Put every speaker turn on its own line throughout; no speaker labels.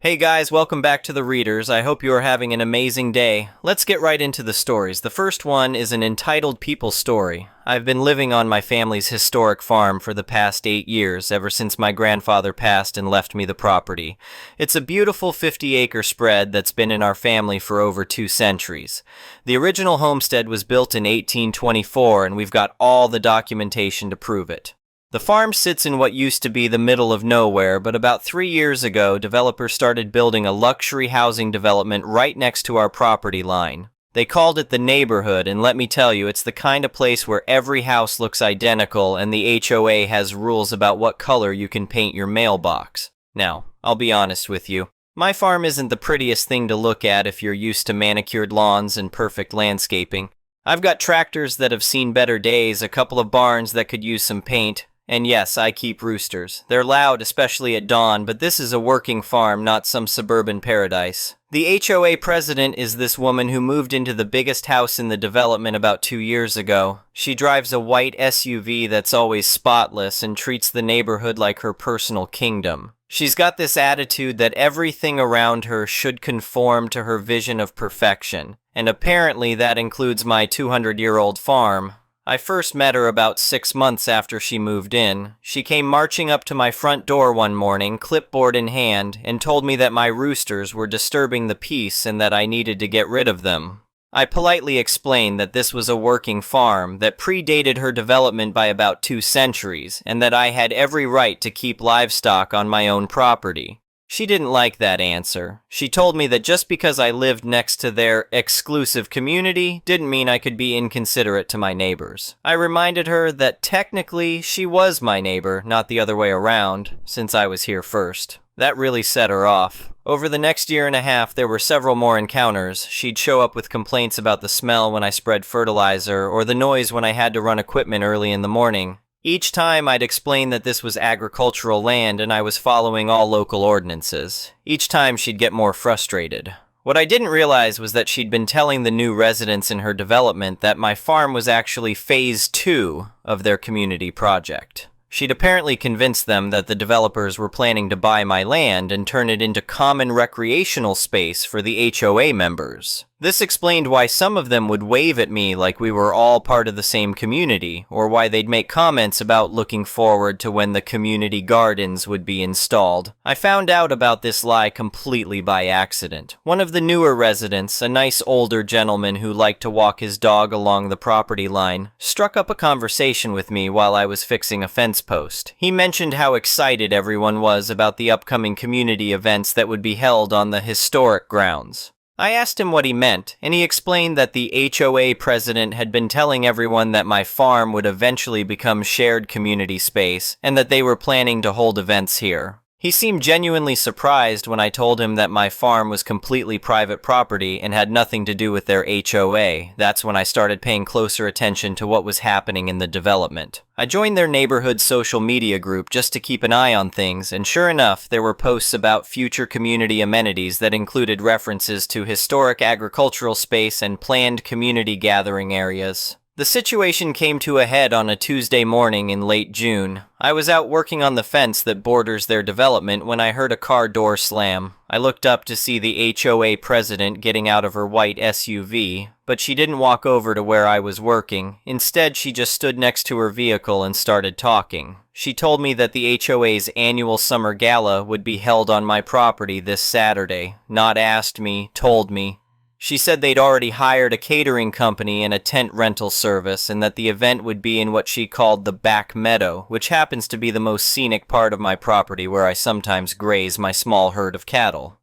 Hey guys, welcome back to the Readers. I hope you are having an amazing day. Let's get right into the stories. The first one is an entitled People story. I've been living on my family's historic farm for the past 8 years, ever since my grandfather passed and left me the property. It's a beautiful 50-acre spread that's been in our family for over 2 centuries. The original homestead was built in 1824, and we've got all the documentation to prove it. The farm sits in what used to be the middle of nowhere, but about 3 years ago, developers started building a luxury housing development right next to our property line. They called it the neighborhood, and let me tell you, it's the kind of place where every house looks identical and the HOA has rules about what color you can paint your mailbox. Now, I'll be honest with you. My farm isn't the prettiest thing to look at if you're used to manicured lawns and perfect landscaping. I've got tractors that have seen better days, a couple of barns that could use some paint. And yes, I keep roosters. They're loud, especially at dawn, but this is a working farm, not some suburban paradise. The HOA president is this woman who moved into the biggest house in the development about 2 years ago. She drives a white SUV that's always spotless and treats the neighborhood like her personal kingdom. She's got this attitude that everything around her should conform to her vision of perfection. And apparently that includes my 200-year-old farm. I first met her about 6 months after she moved in. She came marching up to my front door one morning, clipboard in hand, and told me that my roosters were disturbing the peace and that I needed to get rid of them. I politely explained that this was a working farm that predated her development by about 2 centuries, and that I had every right to keep livestock on my own property. She didn't like that answer. She told me that just because I lived next to their exclusive community didn't mean I could be inconsiderate to my neighbors. I reminded her that technically she was my neighbor, not the other way around, since I was here first. That really set her off. Over the next year and a half, there were several more encounters. She'd show up with complaints about the smell when I spread fertilizer, or the noise when I had to run equipment early in the morning. Each time I'd explain that this was agricultural land and I was following all local ordinances. Each time she'd get more frustrated. What I didn't realize was that she'd been telling the new residents in her development that my farm was actually phase 2 of their community project. She'd apparently convinced them that the developers were planning to buy my land and turn it into common recreational space for the HOA members. This explained why some of them would wave at me like we were all part of the same community, or why they'd make comments about looking forward to when the community gardens would be installed. I found out about this lie completely by accident. One of the newer residents, a nice older gentleman who liked to walk his dog along the property line, struck up a conversation with me while I was fixing a fence post. He mentioned how excited everyone was about the upcoming community events that would be held on the historic grounds. I asked him what he meant, and he explained that the HOA president had been telling everyone that my farm would eventually become shared community space, and that they were planning to hold events here. He seemed genuinely surprised when I told him that my farm was completely private property and had nothing to do with their HOA. That's when I started paying closer attention to what was happening in the development. I joined their neighborhood social media group just to keep an eye on things, and sure enough, there were posts about future community amenities that included references to historic agricultural space and planned community gathering areas. The situation came to a head on a Tuesday morning in late June. I was out working on the fence that borders their development when I heard a car door slam. I looked up to see the HOA president getting out of her white SUV, but she didn't walk over to where I was working. Instead, she just stood next to her vehicle and started talking. She told me that the HOA's annual summer gala would be held on my property this Saturday. Not asked me, told me. She said they'd already hired a catering company and a tent rental service, and that the event would be in what she called the back meadow, which happens to be the most scenic part of my property where I sometimes graze my small herd of cattle.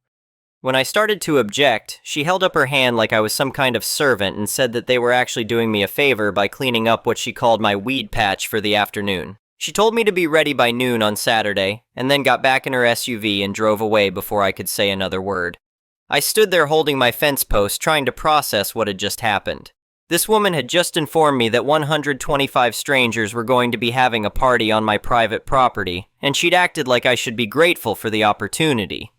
When I started to object, she held up her hand like I was some kind of servant and said that they were actually doing me a favor by cleaning up what she called my weed patch for the afternoon. She told me to be ready by noon on Saturday, and then got back in her SUV and drove away before I could say another word. I stood there holding my fence post, trying to process what had just happened. This woman had just informed me that 125 strangers were going to be having a party on my private property, and she'd acted like I should be grateful for the opportunity.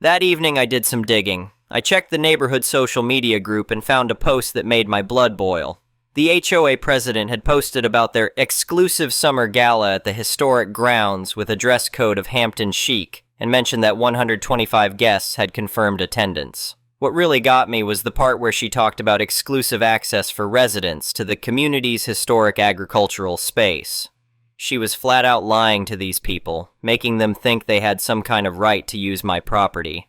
That evening I did some digging. I checked the neighborhood social media group and found a post that made my blood boil. The HOA president had posted about their exclusive summer gala at the historic grounds with a dress code of Hampton chic, and mentioned that 125 guests had confirmed attendance. What really got me was the part where she talked about exclusive access for residents to the community's historic agricultural space. She was flat out lying to these people, making them think they had some kind of right to use my property.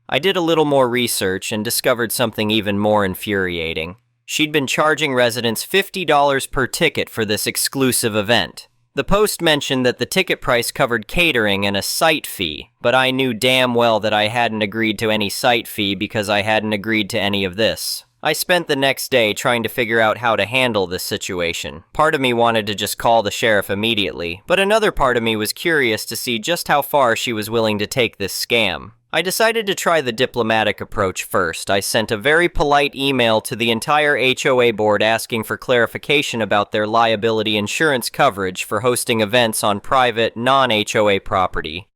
I did a little more research and discovered something even more infuriating. She'd been charging residents $50 per ticket for this exclusive event. The post mentioned that the ticket price covered catering and a site fee, but I knew damn well that I hadn't agreed to any site fee because I hadn't agreed to any of this. I spent the next day trying to figure out how to handle this situation. Part of me wanted to just call the sheriff immediately, but another part of me was curious to see just how far she was willing to take this scam. I decided to try the diplomatic approach first. I sent a very polite email to the entire HOA board asking for clarification about their liability insurance coverage for hosting events on private, non-HOA property.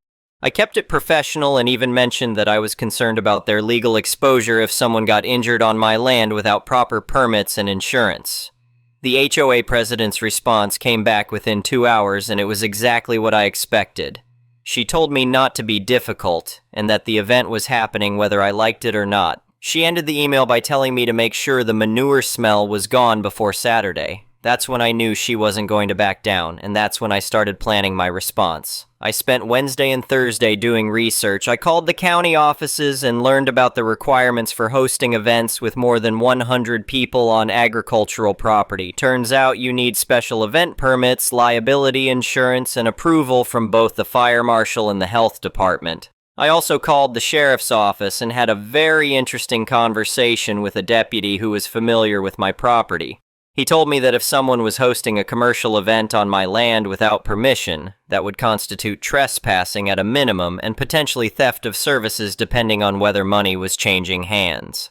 I kept it professional and even mentioned that I was concerned about their legal exposure if someone got injured on my land without proper permits and insurance. The HOA president's response came back within 2 hours, and it was exactly what I expected. She told me not to be difficult, and that the event was happening whether I liked it or not. She ended the email by telling me to make sure the manure smell was gone before Saturday. That's when I knew she wasn't going to back down, and that's when I started planning my response. I spent Wednesday and Thursday doing research. I called the county offices and learned about the requirements for hosting events with more than 100 people on agricultural property. Turns out you need special event permits, liability insurance, and approval from both the fire marshal and the health department. I also called the sheriff's office and had a very interesting conversation with a deputy who was familiar with my property. He told me that if someone was hosting a commercial event on my land without permission, that would constitute trespassing at a minimum and potentially theft of services depending on whether money was changing hands.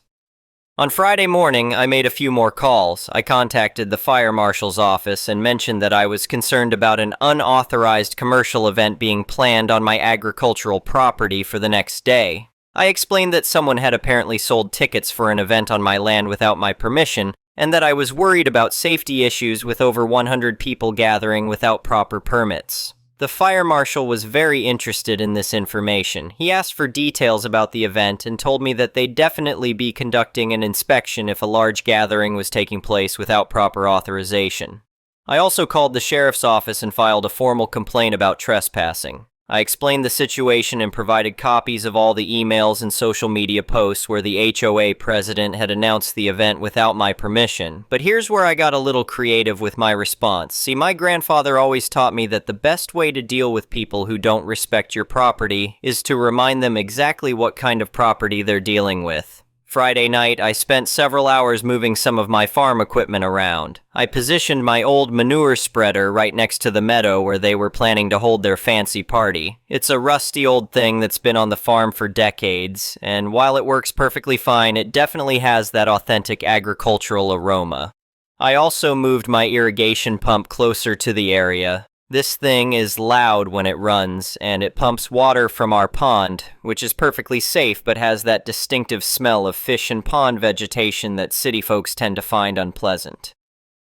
On Friday morning, I made a few more calls. I contacted the fire marshal's office and mentioned that I was concerned about an unauthorized commercial event being planned on my agricultural property for the next day. I explained that someone had apparently sold tickets for an event on my land without my permission, and that I was worried about safety issues with over 100 people gathering without proper permits. The fire marshal was very interested in this information. He asked for details about the event and told me that they'd definitely be conducting an inspection if a large gathering was taking place without proper authorization. I also called the sheriff's office and filed a formal complaint about trespassing. I explained the situation and provided copies of all the emails and social media posts where the HOA president had announced the event without my permission. But here's where I got a little creative with my response. See, my grandfather always taught me that the best way to deal with people who don't respect your property is to remind them exactly what kind of property they're dealing with. Friday night, I spent several hours moving some of my farm equipment around. I positioned my old manure spreader right next to the meadow where they were planning to hold their fancy party. It's a rusty old thing that's been on the farm for decades, and while it works perfectly fine, it definitely has that authentic agricultural aroma. I also moved my irrigation pump closer to the area. This thing is loud when it runs, and it pumps water from our pond, which is perfectly safe but has that distinctive smell of fish and pond vegetation that city folks tend to find unpleasant.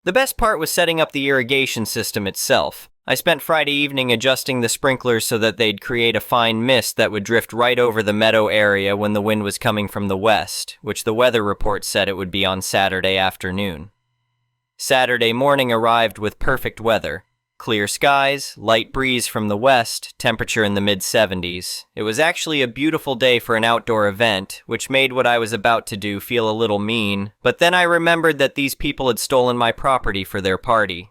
The best part was setting up the irrigation system itself. I spent Friday evening adjusting the sprinklers so that they'd create a fine mist that would drift right over the meadow area when the wind was coming from the west, which the weather report said it would be on Saturday afternoon. Saturday morning arrived with perfect weather. Clear skies, light breeze from the west, temperature in the mid-70s. It was actually a beautiful day for an outdoor event, which made what I was about to do feel a little mean, but then I remembered that these people had stolen my property for their party.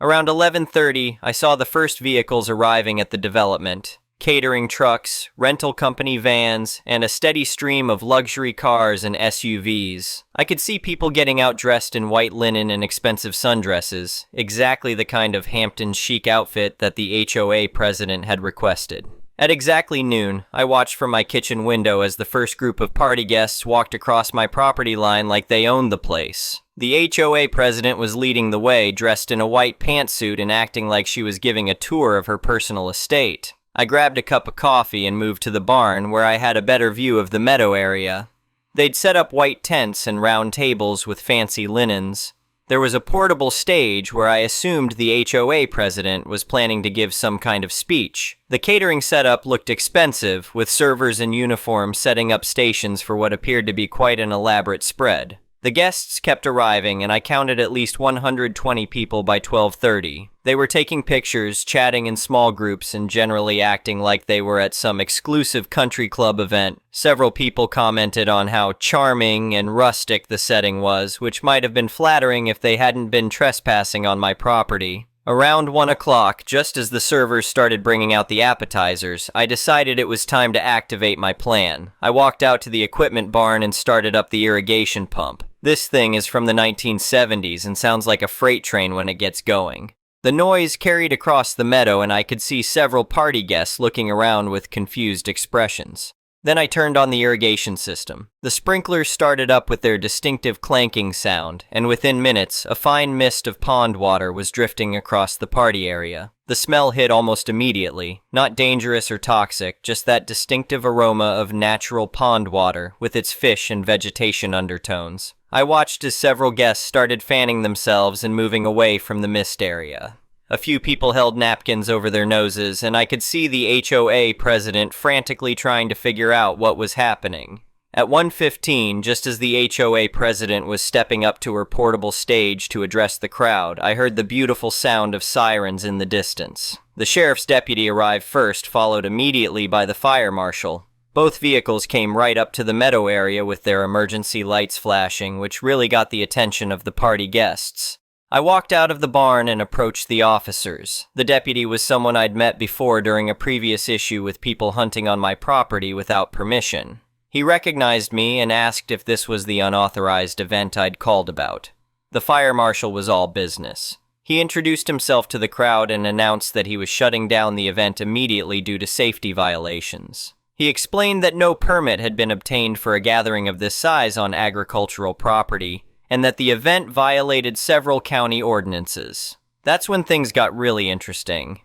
Around 11:30, I saw the first vehicles arriving at the development. Catering trucks, rental company vans, and a steady stream of luxury cars and SUVs. I could see people getting out dressed in white linen and expensive sundresses, exactly the kind of Hampton chic outfit that the HOA president had requested. At exactly noon, I watched from my kitchen window as the first group of party guests walked across my property line like they owned the place. The HOA president was leading the way, dressed in a white pantsuit and acting like she was giving a tour of her personal estate. I grabbed a cup of coffee and moved to the barn, where I had a better view of the meadow area. They'd set up white tents and round tables with fancy linens. There was a portable stage where I assumed the HOA president was planning to give some kind of speech. The catering setup looked expensive, with servers in uniform setting up stations for what appeared to be quite an elaborate spread. The guests kept arriving, and I counted at least 120 people by 12:30. They were taking pictures, chatting in small groups, and generally acting like they were at some exclusive country club event. Several people commented on how charming and rustic the setting was, which might have been flattering if they hadn't been trespassing on my property. Around 1 o'clock, just as the servers started bringing out the appetizers, I decided it was time to activate my plan. I walked out to the equipment barn and started up the irrigation pump. This thing is from the 1970s and sounds like a freight train when it gets going. The noise carried across the meadow, and I could see several party guests looking around with confused expressions. Then I turned on the irrigation system. The sprinklers started up with their distinctive clanking sound, and within minutes, a fine mist of pond water was drifting across the party area. The smell hit almost immediately, not dangerous or toxic, just that distinctive aroma of natural pond water with its fish and vegetation undertones. I watched as several guests started fanning themselves and moving away from the mist area. A few people held napkins over their noses, and I could see the HOA president frantically trying to figure out what was happening. At 1:15, just as the HOA president was stepping up to her portable stage to address the crowd, I heard the beautiful sound of sirens in the distance. The sheriff's deputy arrived first, followed immediately by the fire marshal. Both vehicles came right up to the meadow area with their emergency lights flashing, which really got the attention of the party guests. I walked out of the barn and approached the officers. The deputy was someone I'd met before during a previous issue with people hunting on my property without permission. He recognized me and asked if this was the unauthorized event I'd called about. The fire marshal was all business. He introduced himself to the crowd and announced that he was shutting down the event immediately due to safety violations. He explained that no permit had been obtained for a gathering of this size on agricultural property, and that the event violated several county ordinances. That's when things got really interesting.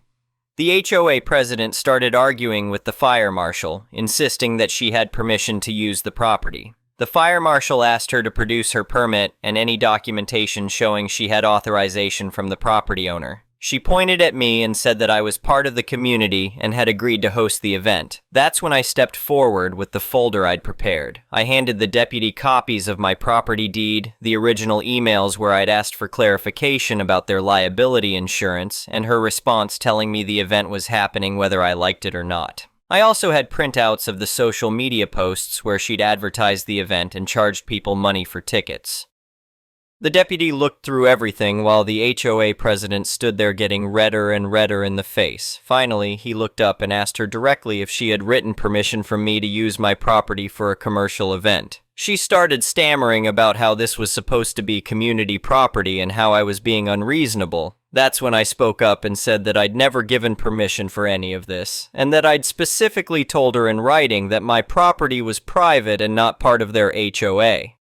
The HOA president started arguing with the fire marshal, insisting that she had permission to use the property. The fire marshal asked her to produce her permit and any documentation showing she had authorization from the property owner. She pointed at me and said that I was part of the community and had agreed to host the event. That's when I stepped forward with the folder I'd prepared. I handed the deputy copies of my property deed, the original emails where I'd asked for clarification about their liability insurance, and her response telling me the event was happening whether I liked it or not. I also had printouts of the social media posts where she'd advertised the event and charged people money for tickets. The deputy looked through everything while the HOA president stood there getting redder and redder in the face. Finally, he looked up and asked her directly if she had written permission from me to use my property for a commercial event. She started stammering about how this was supposed to be community property and how I was being unreasonable. That's when I spoke up and said that I'd never given permission for any of this, and that I'd specifically told her in writing that my property was private and not part of their HOA.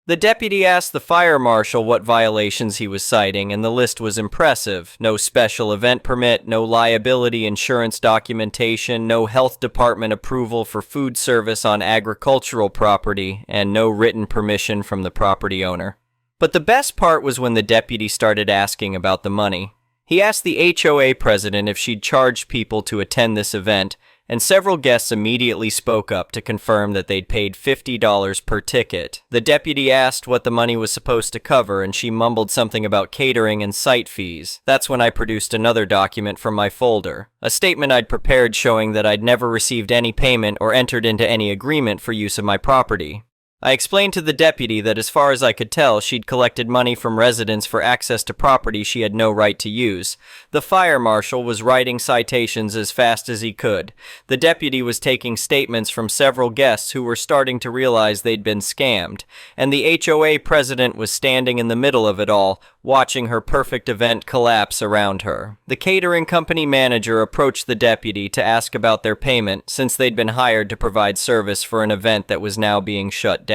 The deputy asked the fire marshal what violations he was citing, and the list was impressive. No special event permit, no liability insurance documentation, no health department approval for food service on agricultural property, and no written permission from the property owner. But the best part was when the deputy started asking about the money. He asked the HOA president if she'd charged people to attend this event, and several guests immediately spoke up to confirm that they'd paid $50 per ticket. The deputy asked what the money was supposed to cover, and she mumbled something about catering and site fees. That's when I produced another document from my folder, a statement I'd prepared showing that I'd never received any payment or entered into any agreement for use of my property. I explained to the deputy that as far as I could tell, she'd collected money from residents for access to property she had no right to use. The fire marshal was writing citations as fast as he could. The deputy was taking statements from several guests who were starting to realize they'd been scammed, and the HOA president was standing in the middle of it all, watching her perfect event collapse around her. The catering company manager approached the deputy to ask about their payment, since they'd been hired to provide service for an event that was now being shut down.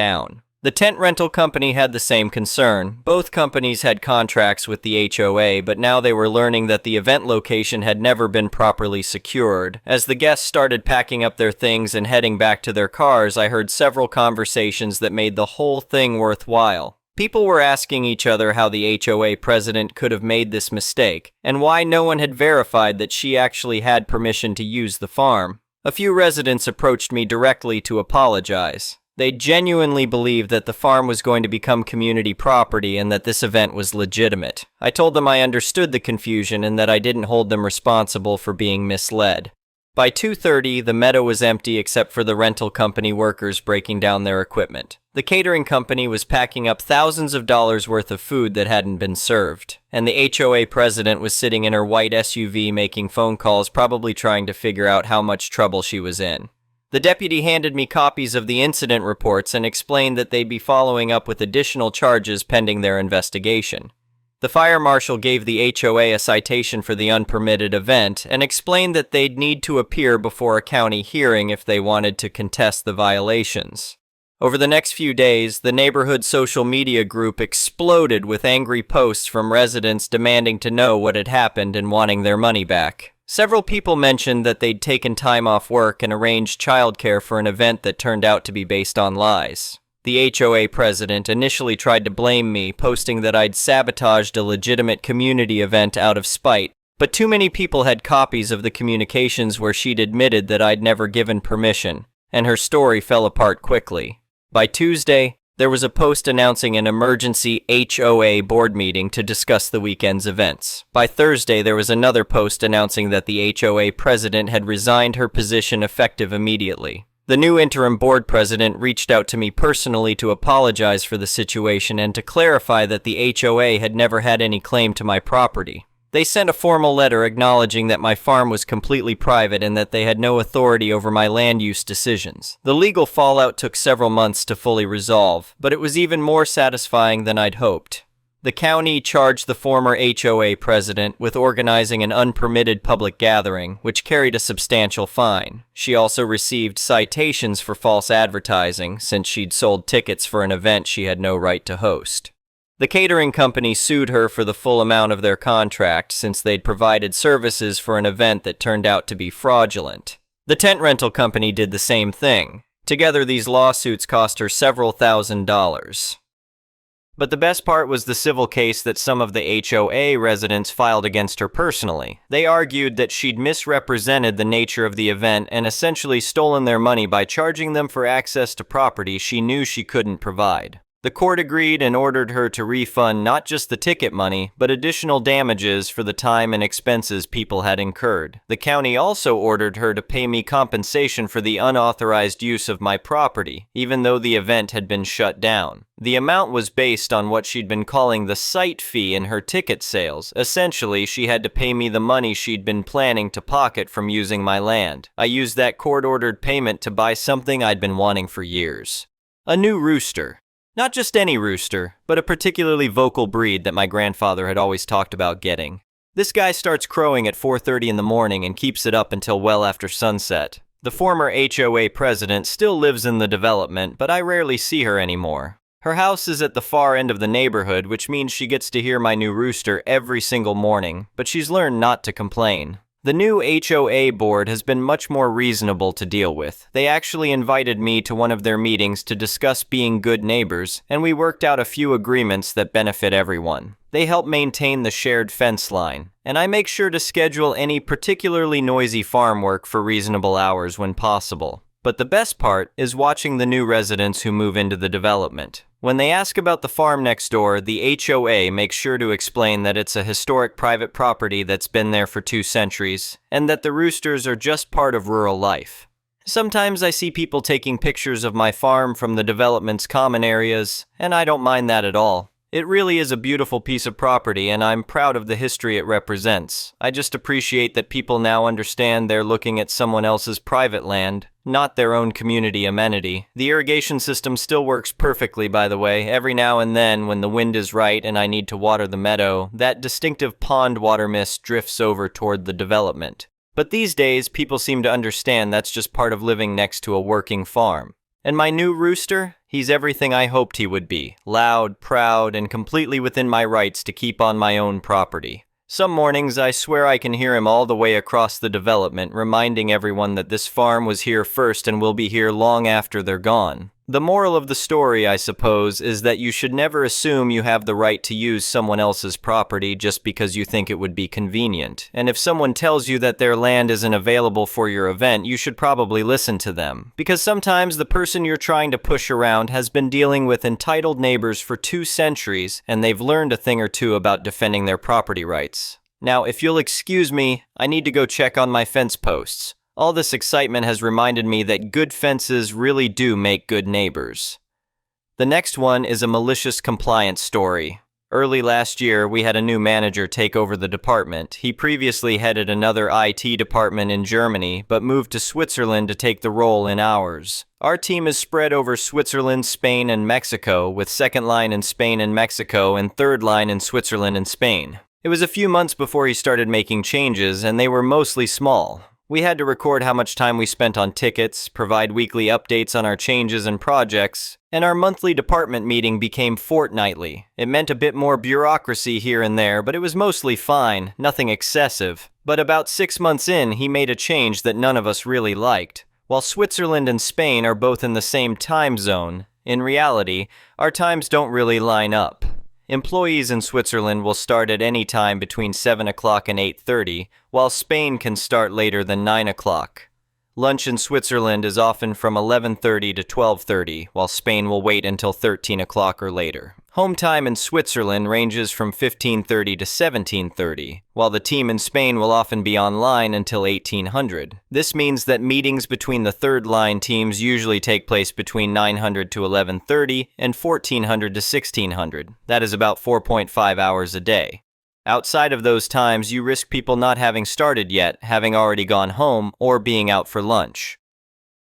The tent rental company had the same concern. Both companies had contracts with the HOA, but now they were learning that the event location had never been properly secured. As the guests started packing up their things and heading back to their cars, I heard several conversations that made the whole thing worthwhile. People were asking each other how the HOA president could have made this mistake, and why no one had verified that she actually had permission to use the farm. A few residents approached me directly to apologize. They genuinely believed that the farm was going to become community property and that this event was legitimate. I told them I understood the confusion and that I didn't hold them responsible for being misled. By 2:30, the meadow was empty except for the rental company workers breaking down their equipment. The catering company was packing up thousands of dollars worth of food that hadn't been served, and the HOA president was sitting in her white SUV making phone calls, probably trying to figure out how much trouble she was in. The deputy handed me copies of the incident reports and explained that they'd be following up with additional charges pending their investigation. The fire marshal gave the HOA a citation for the unpermitted event and explained that they'd need to appear before a county hearing if they wanted to contest the violations. Over the next few days, the neighborhood social media group exploded with angry posts from residents demanding to know what had happened and wanting their money back. Several people mentioned that they'd taken time off work and arranged childcare for an event that turned out to be based on lies. The HOA president initially tried to blame me, posting that I'd sabotaged a legitimate community event out of spite, but too many people had copies of the communications where she'd admitted that I'd never given permission, and her story fell apart quickly. By Tuesday, there was a post announcing an emergency HOA board meeting to discuss the weekend's events. By Thursday, there was another post announcing that the HOA president had resigned her position effective immediately. The new interim board president reached out to me personally to apologize for the situation and to clarify that the HOA had never had any claim to my property. They sent a formal letter acknowledging that my farm was completely private and that they had no authority over my land use decisions. The legal fallout took several months to fully resolve, but it was even more satisfying than I'd hoped. The county charged the former HOA president with organizing an unpermitted public gathering, which carried a substantial fine. She also received citations for false advertising, since she'd sold tickets for an event she had no right to host. The catering company sued her for the full amount of their contract, since they'd provided services for an event that turned out to be fraudulent. The tent rental company did the same thing. Together, these lawsuits cost her several $1,000s. But the best part was the civil case that some of the HOA residents filed against her personally. They argued that she'd misrepresented the nature of the event and essentially stolen their money by charging them for access to property she knew she couldn't provide. The court agreed and ordered her to refund not just the ticket money, but additional damages for the time and expenses people had incurred. The county also ordered her to pay me compensation for the unauthorized use of my property, even though the event had been shut down. The amount was based on what she'd been calling the site fee in her ticket sales. Essentially, she had to pay me the money she'd been planning to pocket from using my land. I used that court-ordered payment to buy something I'd been wanting for years. A new rooster. Not just any rooster, but a particularly vocal breed that my grandfather had always talked about getting. This guy starts crowing at 4:30 in the morning and keeps it up until well after sunset. The former HOA president still lives in the development, but I rarely see her anymore. Her house is at the far end of the neighborhood, which means she gets to hear my new rooster every single morning, but she's learned not to complain. The new HOA board has been much more reasonable to deal with. They actually invited me to one of their meetings to discuss being good neighbors, and we worked out a few agreements that benefit everyone. They help maintain the shared fence line, and I make sure to schedule any particularly noisy farm work for reasonable hours when possible. But the best part is watching the new residents who move into the development. When they ask about the farm next door, the HOA makes sure to explain that it's a historic private property that's been there for 2 centuries, and that the roosters are just part of rural life. Sometimes I see people taking pictures of my farm from the development's common areas, and I don't mind that at all. It really is a beautiful piece of property, and I'm proud of the history it represents. I just appreciate that people now understand they're looking at someone else's private land, not their own community amenity. The irrigation system still works perfectly, by the way. Every now and then, when the wind is right and I need to water the meadow, that distinctive pond water mist drifts over toward the development. But these days, people seem to understand that's just part of living next to a working farm. And my new rooster? He's everything I hoped he would be. Loud, proud, and completely within my rights to keep on my own property. Some mornings I swear I can hear him all the way across the development, reminding everyone that this farm was here first and will be here long after they're gone. The moral of the story, I suppose, is that you should never assume you have the right to use someone else's property just because you think it would be convenient. And if someone tells you that their land isn't available for your event, you should probably listen to them. Because sometimes the person you're trying to push around has been dealing with entitled neighbors for 2 centuries, and they've learned a thing or two about defending their property rights. Now, if you'll excuse me, I need to go check on my fence posts. All this excitement has reminded me that good fences really do make good neighbors. The next one is a malicious compliance story. Early last year, we had a new manager take over the department. He previously headed another IT department in Germany, but moved to Switzerland to take the role in ours. Our team is spread over Switzerland, Spain, and Mexico, with second line in Spain and Mexico and third line in Switzerland and Spain. It was a few months before he started making changes, and they were mostly small. We had to record how much time we spent on tickets, provide weekly updates on our changes and projects, and our monthly department meeting became fortnightly. It meant a bit more bureaucracy here and there, but it was mostly fine, nothing excessive. But about 6 months in, he made a change that none of us really liked. While Switzerland and Spain are both in the same time zone, in reality, our times don't really line up. Employees in Switzerland will start at any time between 7 o'clock and 8:30, while Spain can start later than 9 o'clock. Lunch in Switzerland is often from 11:30 to 12:30, while Spain will wait until 13 o'clock or later. Home time in Switzerland ranges from 15:30 to 17:30, while the team in Spain will often be online until 1800. This means that meetings between the third line teams usually take place between 900 to 11:30 and 1400 to 1600. That is about 4.5 hours a day. Outside of those times, you risk people not having started yet, having already gone home, or being out for lunch.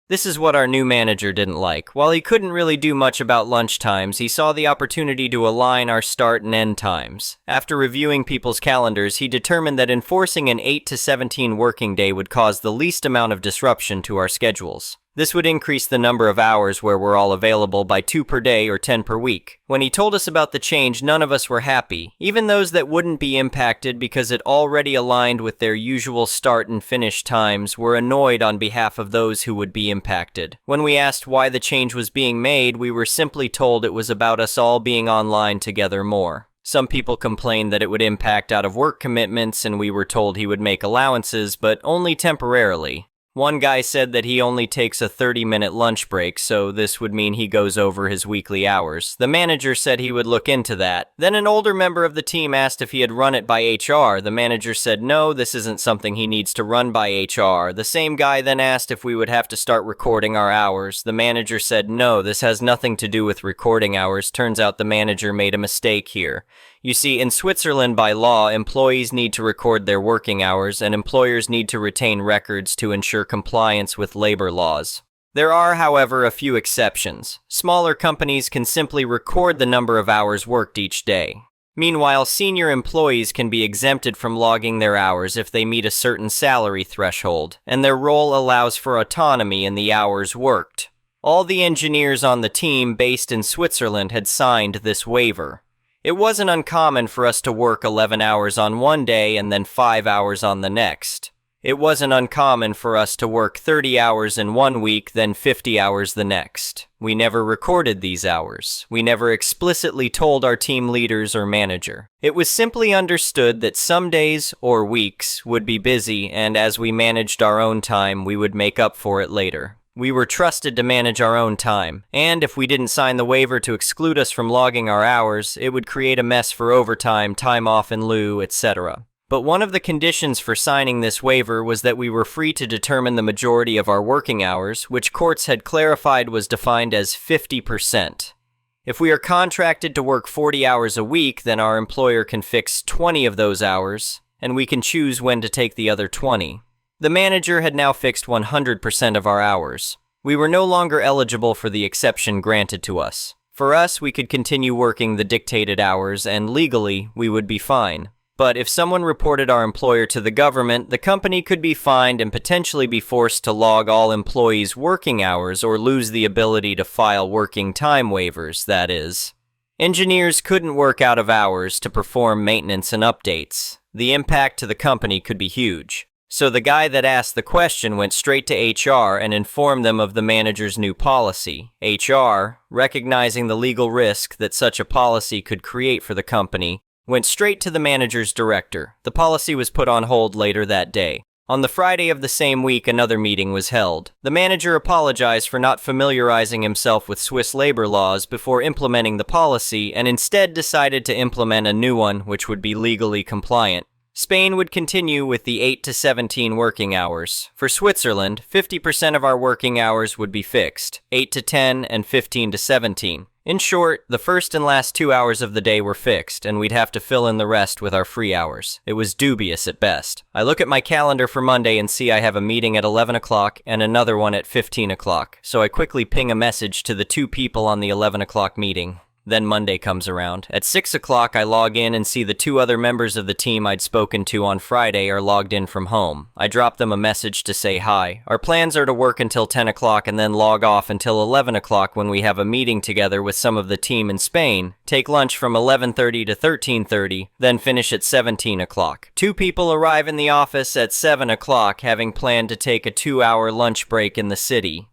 This is what our new manager didn't like. While he couldn't really do much about lunch times, he saw the opportunity to align our start and end times. After reviewing people's calendars, he determined that enforcing an 8 to 17 working day would cause the least amount of disruption to our schedules. This would increase the number of hours where we're all available by 2 per day or 10 per week. When he told us about the change, none of us were happy, even those that wouldn't be impacted because it already aligned with their usual start and finish times were annoyed on behalf of those who would be impacted. When we asked why the change was being made, we were simply told it was about us all being online together more. Some people complained that it would impact out-of-work commitments, and we were told he would make allowances, but only temporarily. One guy said that he only takes a 30-minute lunch break, so this would mean he goes over his weekly hours. The manager said he would look into that. Then an older member of the team asked if he had run it by HR. The manager said no, this isn't something he needs to run by HR. The same guy then asked if we would have to start recording our hours. The manager said no, this has nothing to do with recording hours. Turns out the manager made a mistake here. You see, in Switzerland by law, employees need to record their working hours, and employers need to retain records to ensure compliance with labor laws. There are, however, a few exceptions. Smaller companies can simply record the number of hours worked each day. Meanwhile, senior employees can be exempted from logging their hours if they meet a certain salary threshold, and their role allows for autonomy in the hours worked. All the engineers on the team based in Switzerland had signed this waiver. It wasn't uncommon for us to work 11 hours on one day and then 5 hours on the next. It wasn't uncommon for us to work 30 hours in one week, then 50 hours the next. We never recorded these hours. We never explicitly told our team leaders or manager. It was simply understood that some days or weeks would be busy, and as we managed our own time, we would make up for it later. We were trusted to manage our own time, and if we didn't sign the waiver to exclude us from logging our hours, it would create a mess for overtime, time off in lieu, etc. But one of the conditions for signing this waiver was that we were free to determine the majority of our working hours, which courts had clarified was defined as 50%. If we are contracted to work 40 hours a week, then our employer can fix 20 of those hours, and we can choose when to take the other 20. The manager had now fixed 100% of our hours. We were no longer eligible for the exception granted to us. For us, we could continue working the dictated hours, and legally, we would be fine. But if someone reported our employer to the government, the company could be fined and potentially be forced to log all employees' working hours or lose the ability to file working time waivers, that is. Engineers couldn't work out of hours to perform maintenance and updates. The impact to the company could be huge. So the guy that asked the question went straight to HR and informed them of the manager's new policy. HR, recognizing the legal risk that such a policy could create for the company, went straight to the manager's director. The policy was put on hold later that day. On the Friday of the same week, another meeting was held. The manager apologized for not familiarizing himself with Swiss labor laws before implementing the policy and instead decided to implement a new one which would be legally compliant. Spain would continue with the 8 to 17 working hours. For Switzerland, 50% of our working hours would be fixed, 8 to 10 and 15 to 17. In short, the first and last 2 hours of the day were fixed, and we'd have to fill in the rest with our free hours. It was dubious at best. I look at my calendar for Monday and see I have a meeting at 11 o'clock and another one at 15 o'clock, so I quickly ping a message to the two people on the 11 o'clock meeting. Then Monday comes around. At 6 o'clock, I log in and see the two other members of the team I'd spoken to on Friday are logged in from home. I drop them a message to say hi. Our plans are to work until 10 o'clock and then log off until 11 o'clock when we have a meeting together with some of the team in Spain, take lunch from 11:30 to 13:30, then finish at 17 o'clock. Two people arrive in the office at 7 o'clock, having planned to take a 2-hour lunch break in the city.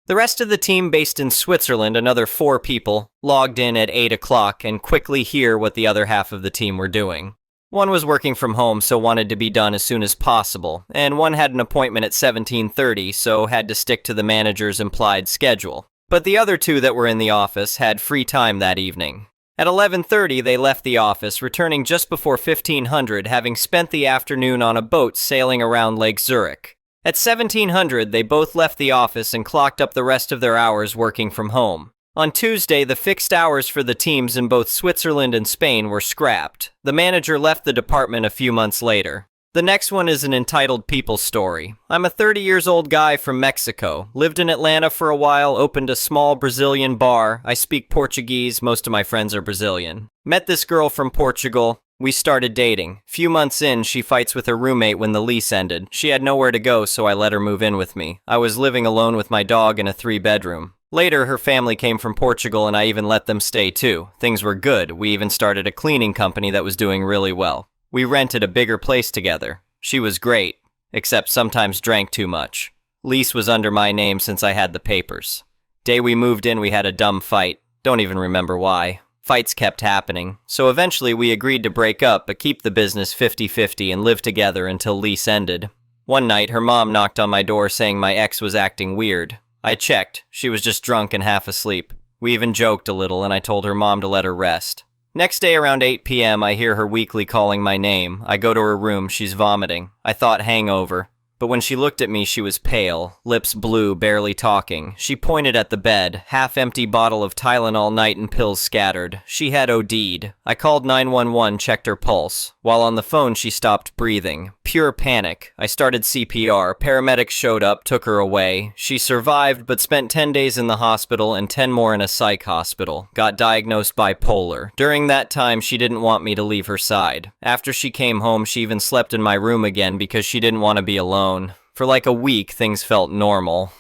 The rest of the team based in Switzerland, another 4 people, logged in at 8 o'clock and quickly hear what the other half of the team were doing. One was working from home, so wanted to be done as soon as possible, and one had an appointment at 17:30, so had to stick to the manager's implied schedule. But the other 2 that were in the office had free time that evening. At 11:30, they left the office, returning just before 1500, having spent the afternoon on a boat sailing around Lake Zurich. At 1700, they both left the office and clocked up the rest of their hours working from home. On Tuesday, the fixed hours for the teams in both Switzerland and Spain were scrapped. The manager left the department a few months later. The next one is an entitled people story. I'm a 30-years-old guy from Mexico. Lived in Atlanta for a while, opened a small Brazilian bar. I speak Portuguese, most of my friends are Brazilian. Met this girl from Portugal. We started dating. Few months in, she fights with her roommate when the lease ended. She had nowhere to go, so I let her move in with me. I was living alone with my dog in a 3-bedroom. Later, her family came from Portugal and I even let them stay too. Things were good. We even started a cleaning company that was doing really well. We rented a bigger place together. She was great, except sometimes drank too much. Lease was under my name since I had the papers. Day we moved in, we had a dumb fight. Don't even remember why. Fights kept happening, so eventually we agreed to break up but keep the business 50-50 and live together until lease ended. One night, her mom knocked on my door saying my ex was acting weird. I checked. She was just drunk and half asleep. We even joked a little and I told her mom to let her rest. Next day around 8 p.m., I hear her weakly calling my name. I go to her room. She's vomiting. I thought hangover. But when she looked at me, she was pale, lips blue, barely talking. She pointed at the bed, half-empty bottle of Tylenol night and pills scattered. She had OD'd. I called 911, checked her pulse. While on the phone, she stopped breathing. Pure panic. I started CPR. Paramedics showed up, took her away. She survived, but spent 10 days in the hospital and 10 more in a psych hospital. Got diagnosed bipolar. During that time, she didn't want me to leave her side. After she came home, she even slept in my room again because she didn't want to be alone. For like a week, things felt normal.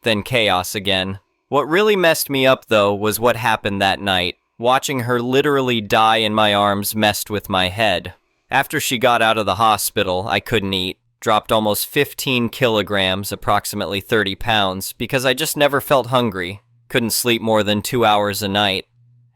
Then chaos again. What really messed me up, though, was what happened that night. Watching her literally die in my arms messed with my head. After she got out of the hospital, I couldn't eat. Dropped almost 15 kilograms, approximately 30 pounds, because I just never felt hungry. Couldn't sleep more than 2 hours a night.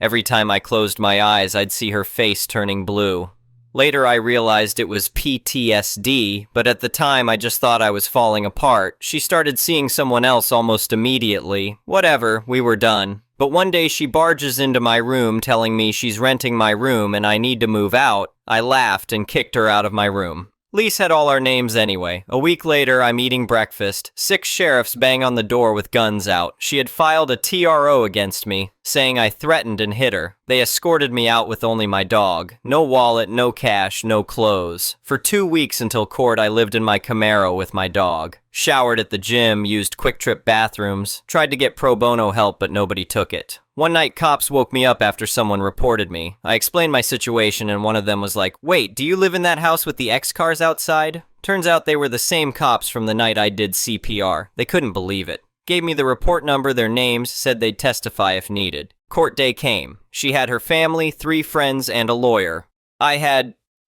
Every time I closed my eyes, I'd see her face turning blue. Later, I realized it was PTSD, but at the time, I just thought I was falling apart. She started seeing someone else almost immediately. Whatever, we were done. But one day she barges into my room telling me she's renting my room and I need to move out. I laughed and kicked her out of my room. Lease had all our names anyway. A week later, I'm eating breakfast. 6 sheriffs bang on the door with guns out. She had filed a TRO against me, saying I threatened and hit her. They escorted me out with only my dog. No wallet, no cash, no clothes. For 2 weeks until court, I lived in my Camaro with my dog. Showered at the gym, used quick-trip bathrooms, tried to get pro bono help, but nobody took it. One night, cops woke me up after someone reported me. I explained my situation, and one of them was like, "Wait, do you live in that house with the X cars outside?" Turns out they were the same cops from the night I did CPR. They couldn't believe it. Gave me the report number, their names, said they'd testify if needed. Court day came. She had her family, 3 friends, and a lawyer. I had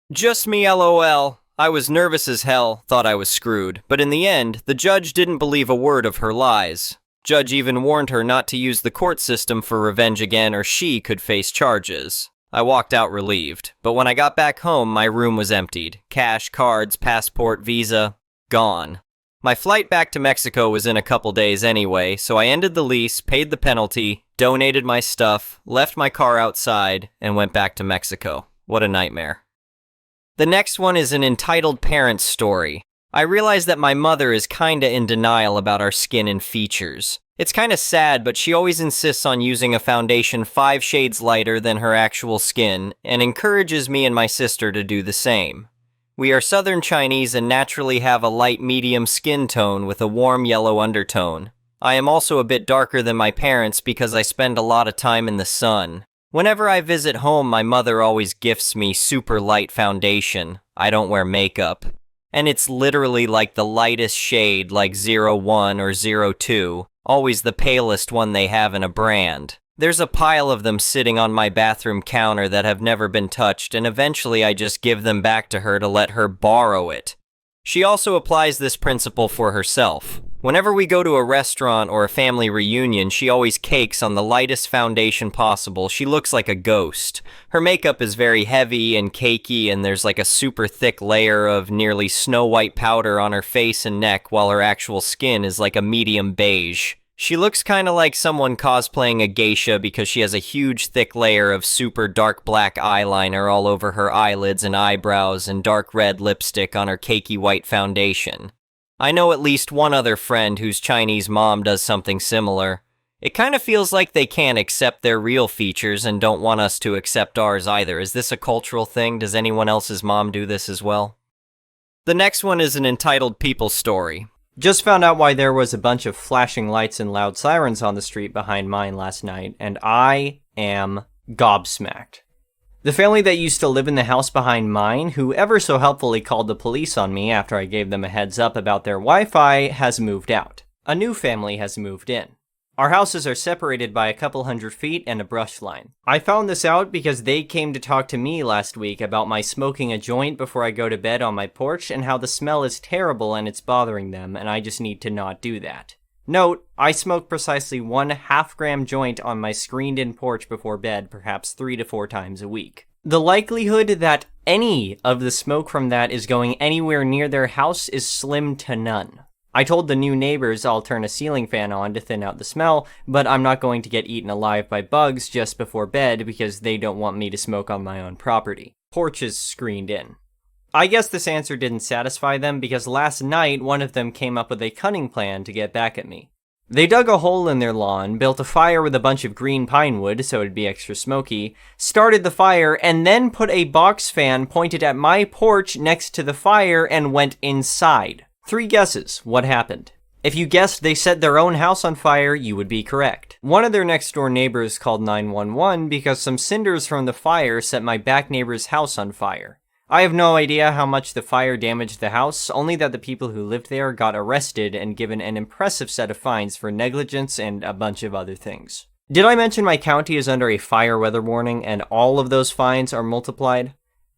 just me, LOL. I was nervous as hell, thought I was screwed, but in the end, the judge didn't believe a word of her lies. Judge even warned her not to use the court system for revenge again or she could face charges. I walked out relieved, but when I got back home, my room was emptied. Cash, cards, passport, visa, gone. My flight back to Mexico was in a couple days anyway, so I ended the lease, paid the penalty, donated my stuff, left my car outside, and went back to Mexico. What a nightmare. The next one is an entitled parent story. I realize that my mother is kinda in denial about our skin and features. It's kinda sad, but she always insists on using a foundation 5 shades lighter than her actual skin, and encourages me and my sister to do the same. We are Southern Chinese and naturally have a light medium skin tone with a warm yellow undertone. I am also a bit darker than my parents because I spend a lot of time in the sun. Whenever I visit home, my mother always gifts me super light foundation. I don't wear makeup. And it's literally like the lightest shade, like 01 or 02, always the palest one they have in a brand. There's a pile of them sitting on my bathroom counter that have never been touched, and eventually I just give them back to her to let her borrow it. She also applies this principle for herself. Whenever we go to a restaurant or a family reunion, she always cakes on the lightest foundation possible. She looks like a ghost. Her makeup is very heavy and cakey, and there's like a super thick layer of nearly snow white powder on her face and neck, while her actual skin is like a medium beige. She looks kinda like someone cosplaying a geisha because she has a huge thick layer of super dark black eyeliner all over her eyelids and eyebrows and dark red lipstick on her cakey white foundation. I know at least one other friend whose Chinese mom does something similar. It kinda feels like they can't accept their real features and don't want us to accept ours either. Is this a cultural thing? Does anyone else's mom do this as well? The next one is an entitled people story. Just found out why there was a bunch of flashing lights and loud sirens on the street behind mine last night, and I am gobsmacked. The family that used to live in the house behind mine, who ever so helpfully called the police on me after I gave them a heads up about their Wi-Fi, has moved out. A new family has moved in. Our houses are separated by a couple 100 feet and a brush line. I found this out because they came to talk to me last week about my smoking a joint before I go to bed on my porch and how the smell is terrible and it's bothering them, and I just need to not do that. Note, I smoke precisely 1 half-gram joint on my screened-in porch before bed, perhaps 3 to 4 times a week. The likelihood that any of the smoke from that is going anywhere near their house is slim to none. I told the new neighbors I'll turn a ceiling fan on to thin out the smell, but I'm not going to get eaten alive by bugs just before bed because they don't want me to smoke on my own property. Porch is screened in. I guess this answer didn't satisfy them because last night one of them came up with a cunning plan to get back at me. They dug a hole in their lawn, built a fire with a bunch of green pine wood so it'd be extra smoky, started the fire, and then put a box fan pointed at my porch next to the fire and went inside. 3 guesses. What happened? If you guessed they set their own house on fire, you would be correct. One of their next door neighbors called 911 because some cinders from the fire set my back neighbor's house on fire. I have no idea how much the fire damaged the house, only that the people who lived there got arrested and given an impressive set of fines for negligence and a bunch of other things. Did I mention my county is under a fire weather warning and all of those fines are multiplied?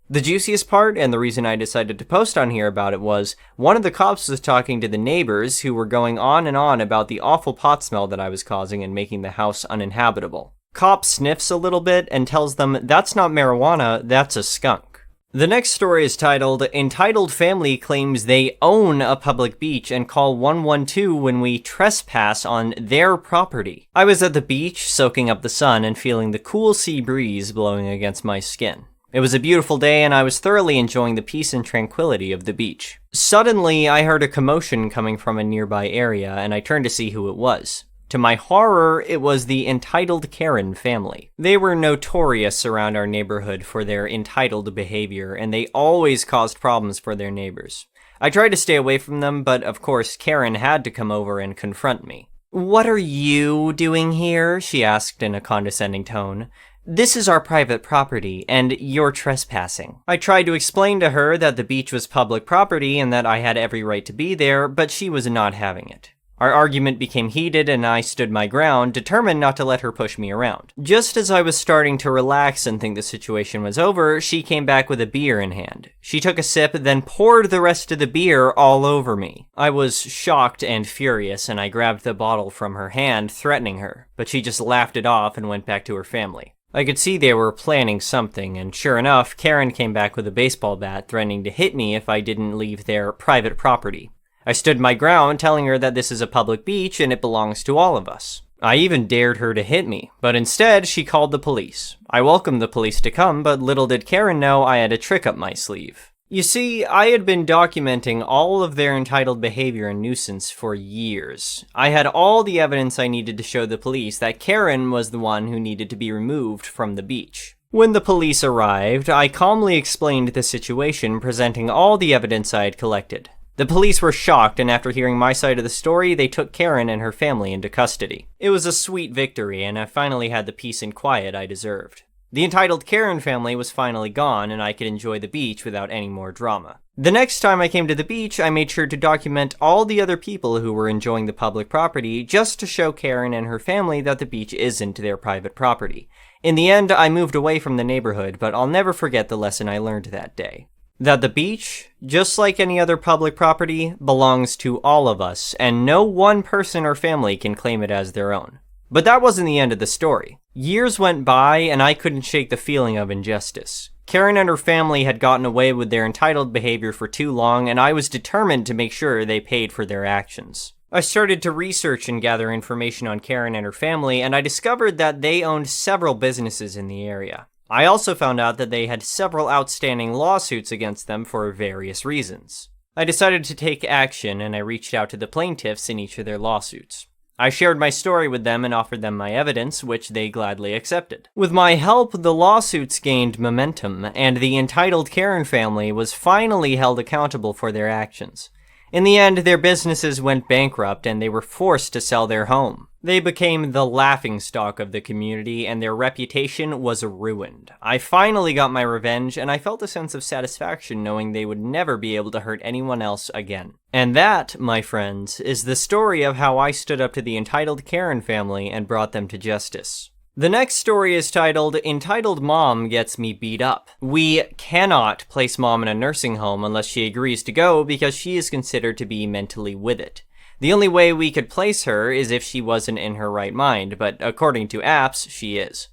The juiciest part, and the reason I decided to post on here about it was, one of the cops was talking to the neighbors who were going on and on about the awful pot smell that I was causing and making the house uninhabitable. Cop sniffs a little bit and tells them that's not marijuana, that's a skunk. The next story is titled, Entitled Family Claims They Own a Public Beach and Call 112 When We Trespass on Their Property. I was at the beach, soaking up the sun and feeling the cool sea breeze blowing against my skin. It was a beautiful day and I was thoroughly enjoying the peace and tranquility of the beach. Suddenly, I heard a commotion coming from a nearby area and I turned to see who it was. To my horror, it was the entitled Karen family. They were notorious around our neighborhood for their entitled behavior, and they always caused problems for their neighbors. I tried to stay away from them, but of course Karen had to come over and confront me. "What are you doing here?" she asked in a condescending tone. "This is our private property, and you're trespassing." I tried to explain to her that the beach was public property and that I had every right to be there, but she was not having it. Our argument became heated and I stood my ground, determined not to let her push me around. Just as I was starting to relax and think the situation was over, she came back with a beer in hand. She took a sip, then poured the rest of the beer all over me. I was shocked and furious, and I grabbed the bottle from her hand, threatening her, but she just laughed it off and went back to her family. I could see they were planning something, and sure enough, Karen came back with a baseball bat, threatening to hit me if I didn't leave their private property. I stood my ground, telling her that this is a public beach and it belongs to all of us. I even dared her to hit me, but instead she called the police. I welcomed the police to come, but little did Karen know I had a trick up my sleeve. You see, I had been documenting all of their entitled behavior and nuisance for years. I had all the evidence I needed to show the police that Karen was the one who needed to be removed from the beach. When the police arrived, I calmly explained the situation, presenting all the evidence I had collected. The police were shocked, and after hearing my side of the story, they took Karen and her family into custody. It was a sweet victory, and I finally had the peace and quiet I deserved. The entitled Karen family was finally gone, and I could enjoy the beach without any more drama. The next time I came to the beach, I made sure to document all the other people who were enjoying the public property, just to show Karen and her family that the beach isn't their private property. In the end, I moved away from the neighborhood, but I'll never forget the lesson I learned that day. That the beach, just like any other public property, belongs to all of us, and no one person or family can claim it as their own. But that wasn't the end of the story. Years went by, and I couldn't shake the feeling of injustice. Karen and her family had gotten away with their entitled behavior for too long, and I was determined to make sure they paid for their actions. I started to research and gather information on Karen and her family, and I discovered that they owned several businesses in the area. I also found out that they had several outstanding lawsuits against them for various reasons. I decided to take action, and I reached out to the plaintiffs in each of their lawsuits. I shared my story with them and offered them my evidence, which they gladly accepted. With my help, the lawsuits gained momentum, and the entitled Karen family was finally held accountable for their actions. In the end, their businesses went bankrupt and they were forced to sell their home. They became the laughingstock of the community and their reputation was ruined. I finally got my revenge and I felt a sense of satisfaction knowing they would never be able to hurt anyone else again. And that, my friends, is the story of how I stood up to the entitled Karen family and brought them to justice. The next story is titled, Entitled Mom Gets Me Beat Up. We cannot place Mom in a nursing home unless she agrees to go because she is considered to be mentally with it. The only way we could place her is if she wasn't in her right mind, but according to apps, she is.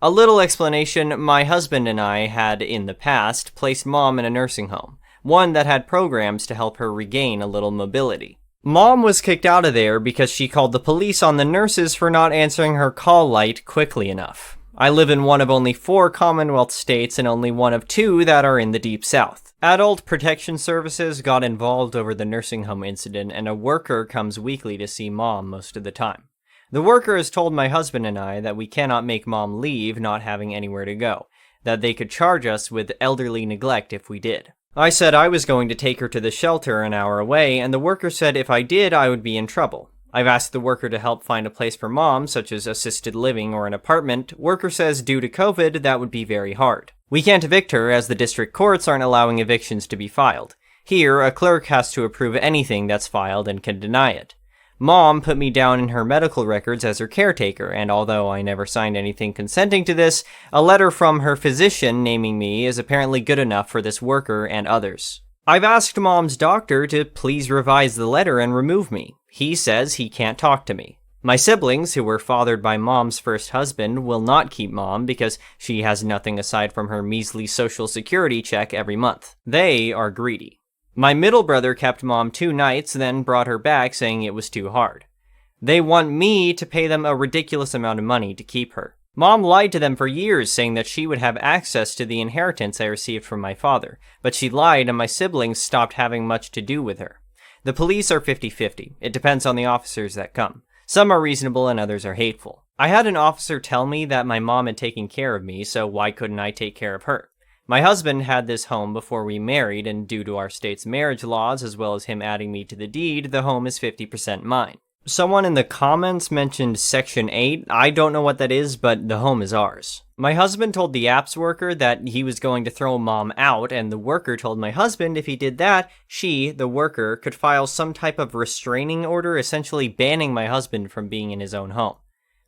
A little explanation, my husband and I had, in the past, placed Mom in a nursing home, one that had programs to help her regain a little mobility. Mom was kicked out of there because she called the police on the nurses for not answering her call light quickly enough. I live in one of only 4 Commonwealth states and only one of 2 that are in the Deep South. Adult Protection Services got involved over the nursing home incident and a worker comes weekly to see Mom most of the time. The worker has told my husband and I that we cannot make Mom leave not having anywhere to go, that they could charge us with elderly neglect if we did. I said I was going to take her to the shelter an hour away, and the worker said if I did, I would be in trouble. I've asked the worker to help find a place for Mom, such as assisted living or an apartment. Worker says due to COVID, that would be very hard. We can't evict her as the district courts aren't allowing evictions to be filed. Here, a clerk has to approve anything that's filed and can deny it. Mom put me down in her medical records as her caretaker, and although I never signed anything consenting to this, a letter from her physician naming me is apparently good enough for this worker and others. I've asked Mom's doctor to please revise the letter and remove me. He says he can't talk to me. My siblings, who were fathered by Mom's first husband, will not keep Mom because she has nothing aside from her measly social security check every month. They are greedy. My middle brother kept Mom 2 nights, then brought her back saying it was too hard. They want me to pay them a ridiculous amount of money to keep her. Mom lied to them for years saying that she would have access to the inheritance I received from my father, but she lied and my siblings stopped having much to do with her. The police are 50-50. It depends on the officers that come. Some are reasonable and others are hateful. I had an officer tell me that my mom had taken care of me, so why couldn't I take care of her? My husband had this home before we married, and due to our state's marriage laws, as well as him adding me to the deed, the home is 50% mine. Someone in the comments mentioned Section 8. I don't know what that is, but the home is ours. My husband told the apps worker that he was going to throw Mom out, and the worker told my husband if he did that, she, the worker, could file some type of restraining order, essentially banning my husband from being in his own home.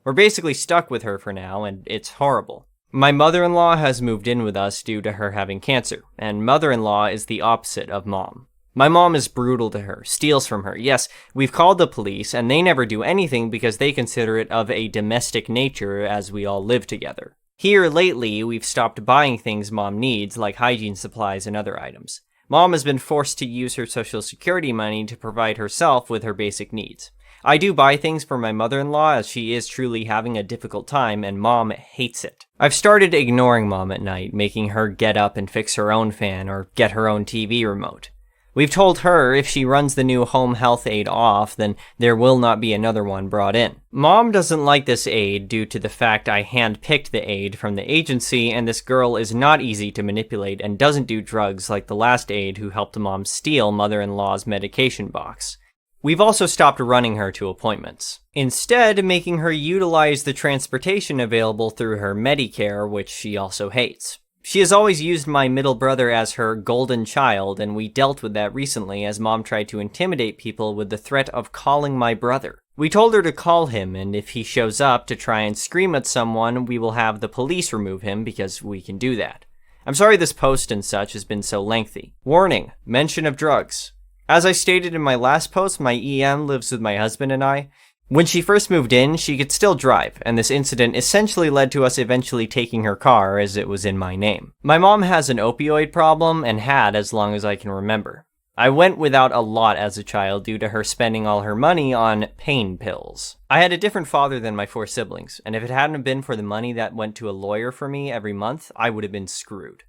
We're basically stuck with her for now, and it's horrible. My mother-in-law has moved in with us due to her having cancer, and mother-in-law is the opposite of Mom. My mom is brutal to her, steals from her. Yes, we've called the police, and they never do anything because they consider it of a domestic nature as we all live together. Here, lately, we've stopped buying things Mom needs, like hygiene supplies and other items. Mom has been forced to use her Social Security money to provide herself with her basic needs. I do buy things for my mother-in-law as she is truly having a difficult time, and Mom hates it. I've started ignoring Mom at night, making her get up and fix her own fan or get her own TV remote. We've told her if she runs the new home health aid off, then there will not be another one brought in. Mom doesn't like this aid due to the fact I hand-picked the aid from the agency, and this girl is not easy to manipulate and doesn't do drugs like the last aide who helped Mom steal mother-in-law's medication box. We've also stopped running her to appointments, instead making her utilize the transportation available through her Medicare, which she also hates. She has always used my middle brother as her golden child, and we dealt with that recently as Mom tried to intimidate people with the threat of calling my brother. We told her to call him, and if he shows up to try and scream at someone, we will have the police remove him because we can do that. I'm sorry this post and such has been so lengthy. Warning, mention of drugs. As I stated in my last post, my EM lives with my husband and I. When she first moved in, she could still drive, and this incident essentially led to us eventually taking her car as it was in my name. My mom has an opioid problem and had as long as I can remember. I went without a lot as a child due to her spending all her money on pain pills. I had a different father than my 4 siblings, and if it hadn't been for the money that went to a lawyer for me every month, I would have been screwed.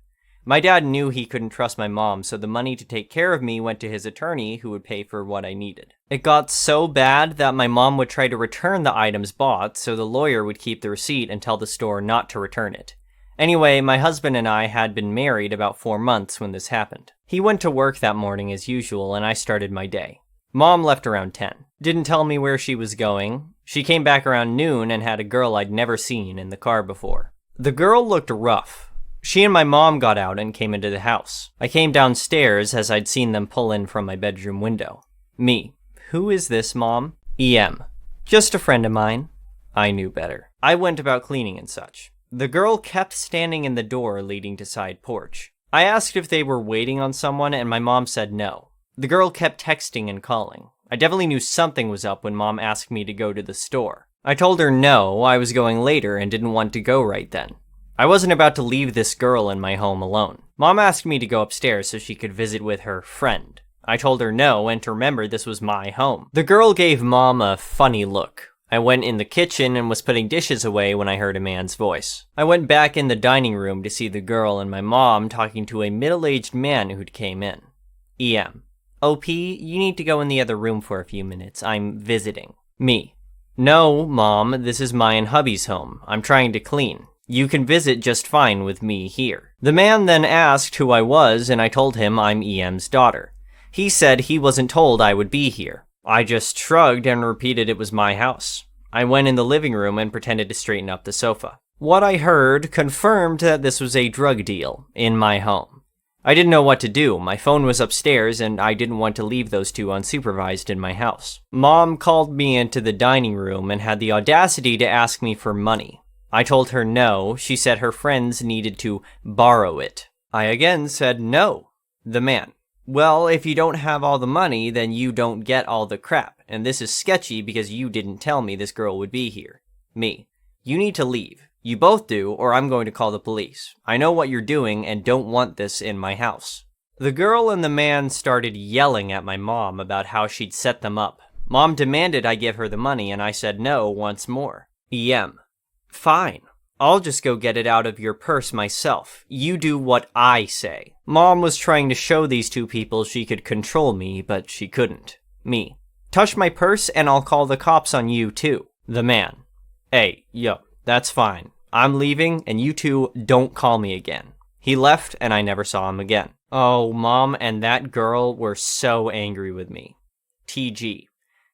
My dad knew he couldn't trust my mom, so the money to take care of me went to his attorney, who would pay for what I needed. It got so bad that my mom would try to return the items bought, so the lawyer would keep the receipt and tell the store not to return it. Anyway, my husband and I had been married about 4 months when this happened. He went to work that morning as usual, and I started my day. Mom left around 10. Didn't tell me where she was going. She came back around noon and had a girl I'd never seen in the car before. The girl looked rough. She and my mom got out and came into the house. I came downstairs as I'd seen them pull in from my bedroom window. Me. Who is this, Mom? EM. Just a friend of mine. I knew better. I went about cleaning and such. The girl kept standing in the door leading to side porch. I asked if they were waiting on someone and my mom said no. The girl kept texting and calling. I definitely knew something was up when Mom asked me to go to the store. I told her no, I was going later and didn't want to go right then. I wasn't about to leave this girl in my home alone. Mom asked me to go upstairs so she could visit with her friend. I told her no and to remember this was my home. The girl gave Mom a funny look. I went in the kitchen and was putting dishes away when I heard a man's voice. I went back in the dining room to see the girl and my mom talking to a middle-aged man who'd came in. EM. OP, you need to go in the other room for a few minutes. I'm visiting. Me. No, Mom, this is my and hubby's home. I'm trying to clean. You can visit just fine with me here. The man then asked who I was, and I told him I'm EM's daughter. He said he wasn't told I would be here. I just shrugged and repeated it was my house. I went in the living room and pretended to straighten up the sofa. What I heard confirmed that this was a drug deal in my home. I didn't know what to do. My phone was upstairs, and I didn't want to leave those two unsupervised in my house. Mom called me into the dining room and had the audacity to ask me for money. I told her no. She said her friends needed to borrow it. I again said no. The man. Well, if you don't have all the money, then you don't get all the crap, and this is sketchy because you didn't tell me this girl would be here. Me. You need to leave. You both do, or I'm going to call the police. I know what you're doing and don't want this in my house. The girl and the man started yelling at my mom about how she'd set them up. Mom demanded I give her the money, and I said no once more. EM. Fine. I'll just go get it out of your purse myself. You do what I say. Mom was trying to show these two people she could control me, but she couldn't. Me. Touch my purse and I'll call the cops on you too. The man. Hey, yo, that's fine. I'm leaving and you two don't call me again. He left and I never saw him again. Oh, Mom and that girl were so angry with me. TG.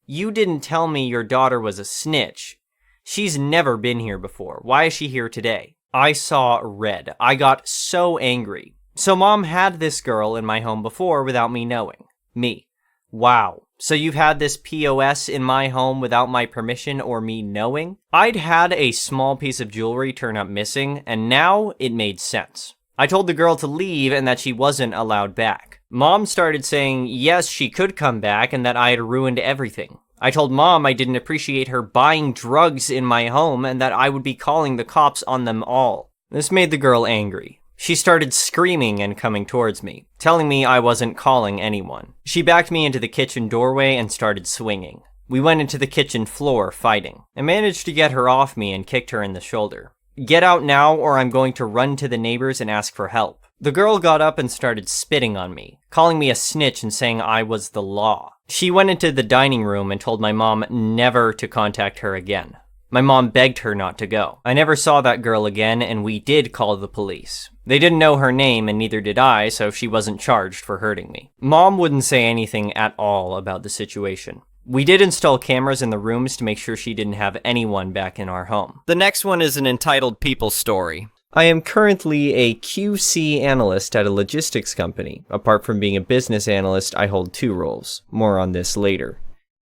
You didn't tell me your daughter was a snitch. She's never been here before. Why is she here today? I saw red. I got so angry. So Mom had this girl in my home before without me knowing. Me. Wow. So you've had this POS in my home without my permission or me knowing? I'd had a small piece of jewelry turn up missing, and now it made sense. I told the girl to leave and that she wasn't allowed back. Mom started saying yes, she could come back and that I had ruined everything. I told Mom I didn't appreciate her buying drugs in my home and that I would be calling the cops on them all. This made the girl angry. She started screaming and coming towards me, telling me I wasn't calling anyone. She backed me into the kitchen doorway and started swinging. We went into the kitchen floor fighting. I managed to get her off me and kicked her in the shoulder. Get out now or I'm going to run to the neighbors and ask for help. The girl got up and started spitting on me, calling me a snitch and saying I was the law. She went into the dining room and told my mom never to contact her again. My mom begged her not to go. I never saw that girl again, and we did call the police. They didn't know her name, and neither did I, so she wasn't charged for hurting me. Mom wouldn't say anything at all about the situation. We did install cameras in the rooms to make sure she didn't have anyone back in our home. The next one is an entitled People Story. I am currently a QC analyst at a logistics company. Apart from being a business analyst, I hold 2 roles. More on this later.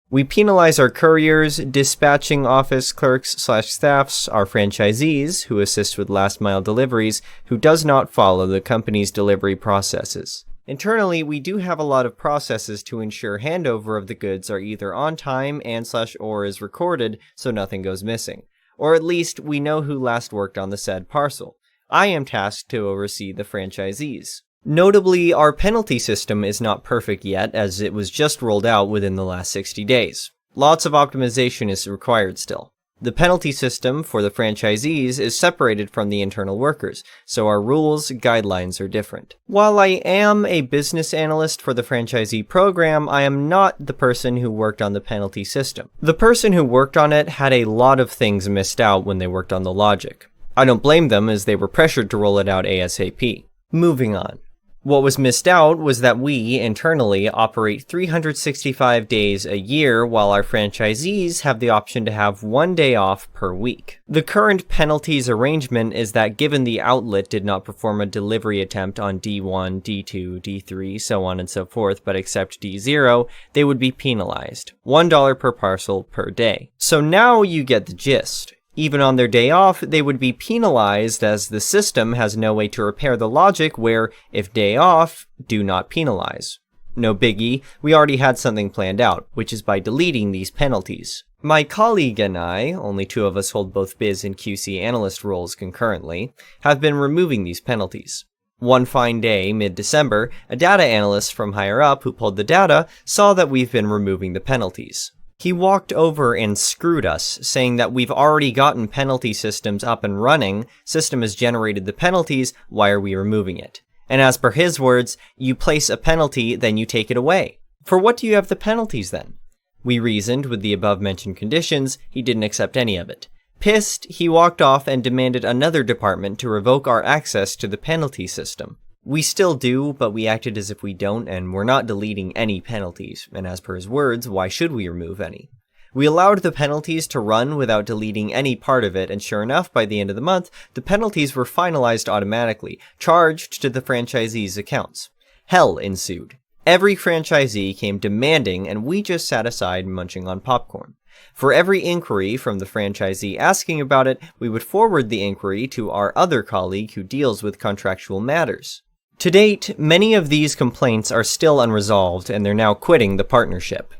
We penalize our couriers, dispatching office clerks/staffs, our franchisees, who assist with last-mile deliveries, who does not follow the company's delivery processes. Internally, we do have a lot of processes to ensure handover of the goods are either on time and/or is recorded so nothing goes missing. Or at least we know who last worked on the said parcel. I am tasked to oversee the franchisees. Notably, our penalty system is not perfect yet, as it was just rolled out within the last 60 days. Lots of optimization is required still. The penalty system for the franchisees is separated from the internal workers, so our rules, guidelines are different. While I am a business analyst for the franchisee program, I am not the person who worked on the penalty system. The person who worked on it had a lot of things missed out when they worked on the logic. I don't blame them, as they were pressured to roll it out ASAP. Moving on. What was missed out was that we, internally, operate 365 days a year, while our franchisees have the option to have 1 day off per week. The current penalties arrangement is that given the outlet did not perform a delivery attempt on D1, D2, D3, so on and so forth, but accept D0, they would be penalized. $1 per parcel per day. So now you get the gist. Even on their day off, they would be penalized as the system has no way to repair the logic where, if day off, do not penalize. No biggie, we already had something planned out, which is by deleting these penalties. My colleague and I, only 2 of us hold both biz and QC analyst roles concurrently, have been removing these penalties. One fine day, mid-December, a data analyst from higher up who pulled the data saw that we've been removing the penalties. He walked over and screwed us, saying that we've already gotten penalty systems up and running, system has generated the penalties, why are we removing it? And as per his words, you place a penalty, then you take it away. For what do you have the penalties then? We reasoned with the above-mentioned conditions, he didn't accept any of it. Pissed, he walked off and demanded another department to revoke our access to the penalty system. We still do, but we acted as if we don't, and we're not deleting any penalties, and as per his words, why should we remove any? We allowed the penalties to run without deleting any part of it, and sure enough, by the end of the month, the penalties were finalized automatically, charged to the franchisees' accounts. Hell ensued. Every franchisee came demanding, and we just sat aside munching on popcorn. For every inquiry from the franchisee asking about it, we would forward the inquiry to our other colleague who deals with contractual matters. To date, many of these complaints are still unresolved, and they're now quitting the partnership.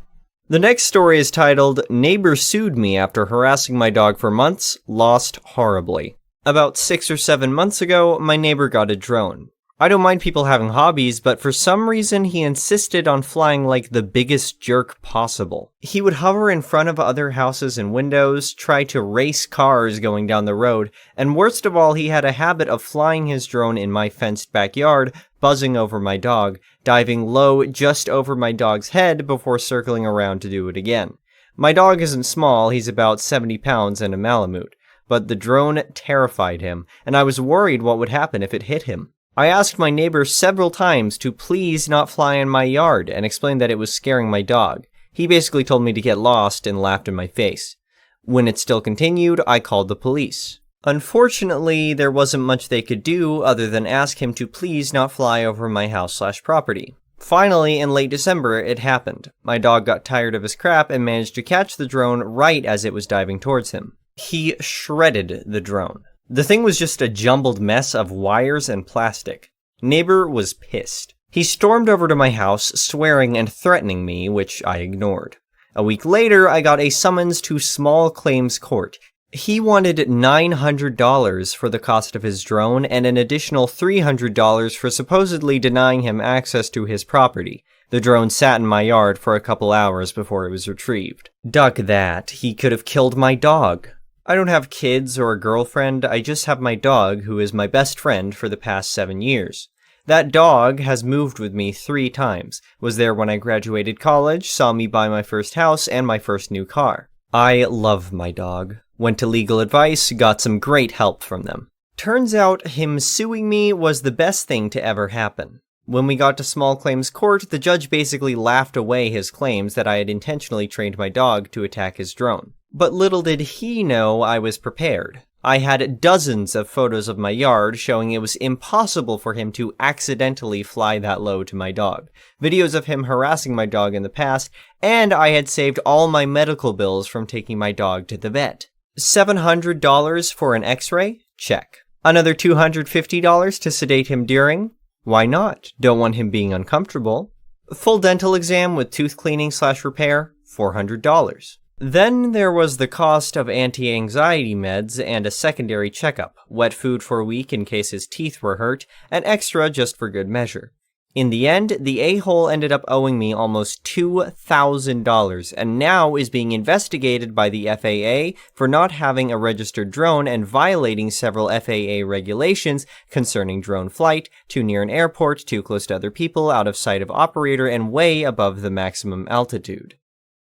The next story is titled, Neighbor Sued Me After Harassing My Dog for Months, Lost Horribly. About 6 or 7 months ago, my neighbor got a drone. I don't mind people having hobbies, but for some reason he insisted on flying like the biggest jerk possible. He would hover in front of other houses and windows, try to race cars going down the road, and worst of all, he had a habit of flying his drone in my fenced backyard, buzzing over my dog, diving low just over my dog's head before circling around to do it again. My dog isn't small, he's about 70 pounds and a Malamute, but the drone terrified him, and I was worried what would happen if it hit him. I asked my neighbor several times to please not fly in my yard and explained that it was scaring my dog.
He basically told me to get lost and laughed in my face. When it still continued, I called the police. Unfortunately, there wasn't much they could do other than ask him to please not fly over my house/property. Finally, in late December, it happened. My dog got tired of his crap and managed to catch the drone right as it was diving towards him. He shredded the drone. The thing was just a jumbled mess of wires and plastic. Neighbor was pissed. He stormed over to my house, swearing and threatening me, which I ignored. A week later, I got a summons to small claims court. He wanted $900 for the cost of his drone and an additional $300 for supposedly denying him access to his property. The drone sat in my yard for a couple hours before it was retrieved. Duck that. He could have killed my dog. I don't have kids or a girlfriend, I just have my dog, who is my best friend for the past 7 years. That dog has moved with me 3 times, was there when I graduated college, saw me buy my first house and my first new car. I love my dog. Went to legal advice, got some great help from them. Turns out him suing me was the best thing to ever happen. When we got to small claims court, the judge basically laughed away his claims that I had intentionally trained my dog to attack his drone. But little did he know I was prepared. I had dozens of photos of my yard showing it was impossible for him to accidentally fly that low to my dog, videos of him harassing my dog in the past, and I had saved all my medical bills from taking my dog to the vet. $700 for an x-ray? Check. Another $250 to sedate him during? Why not? Don't want him being uncomfortable. Full dental exam with tooth cleaning/repair? $400. Then there was the cost of anti-anxiety meds and a secondary checkup, wet food for a week in case his teeth were hurt, and extra just for good measure. In the end, the a-hole ended up owing me almost $2,000 and now is being investigated by the FAA for not having a registered drone and violating several FAA regulations concerning drone flight, too near an airport, too close to other people, out of sight of operator, and way above the maximum altitude.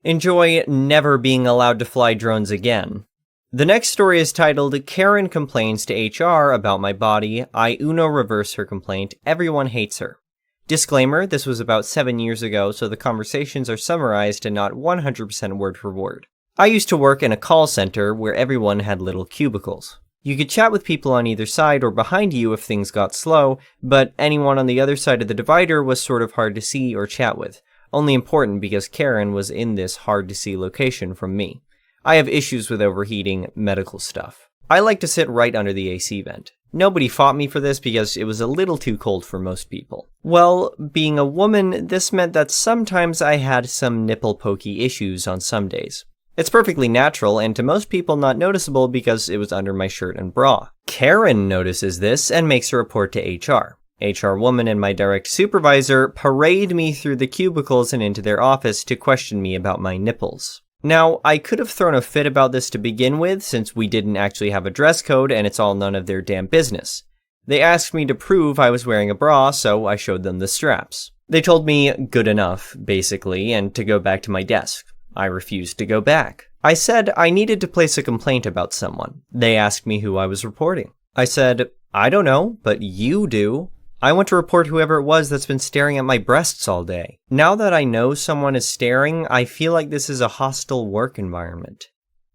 Enjoy never being allowed to fly drones again. The next story is titled, Karen Complains to HR About My Body. I Uno Reverse Her Complaint. Everyone Hates Her. Disclaimer, this was about 7 years ago, so the conversations are summarized and not 100% word for word. I used to work in a call center where everyone had little cubicles. You could chat with people on either side or behind you if things got slow, but anyone on the other side of the divider was sort of hard to see or chat with. Only important because Karen was in this hard-to-see location from me. I have issues with overheating medical stuff. I like to sit right under the AC vent. Nobody fought me for this because it was a little too cold for most people. Well, being a woman, this meant that sometimes I had some nipple-pokey issues on some days. It's perfectly natural and to most people not noticeable because it was under my shirt and bra. Karen notices this and makes a report to HR. HR woman and my direct supervisor parade me through the cubicles and into their office to question me about my nipples. Now, I could have thrown a fit about this to begin with, since we didn't actually have a dress code and it's all none of their damn business. They asked me to prove I was wearing a bra, so I showed them the straps. They told me good enough, basically, and to go back to my desk. I refused to go back. I said I needed to place a complaint about someone. They asked me who I was reporting. I said, I don't know, but you do. I want to report whoever it was that's been staring at my breasts all day. Now that I know someone is staring, I feel like this is a hostile work environment.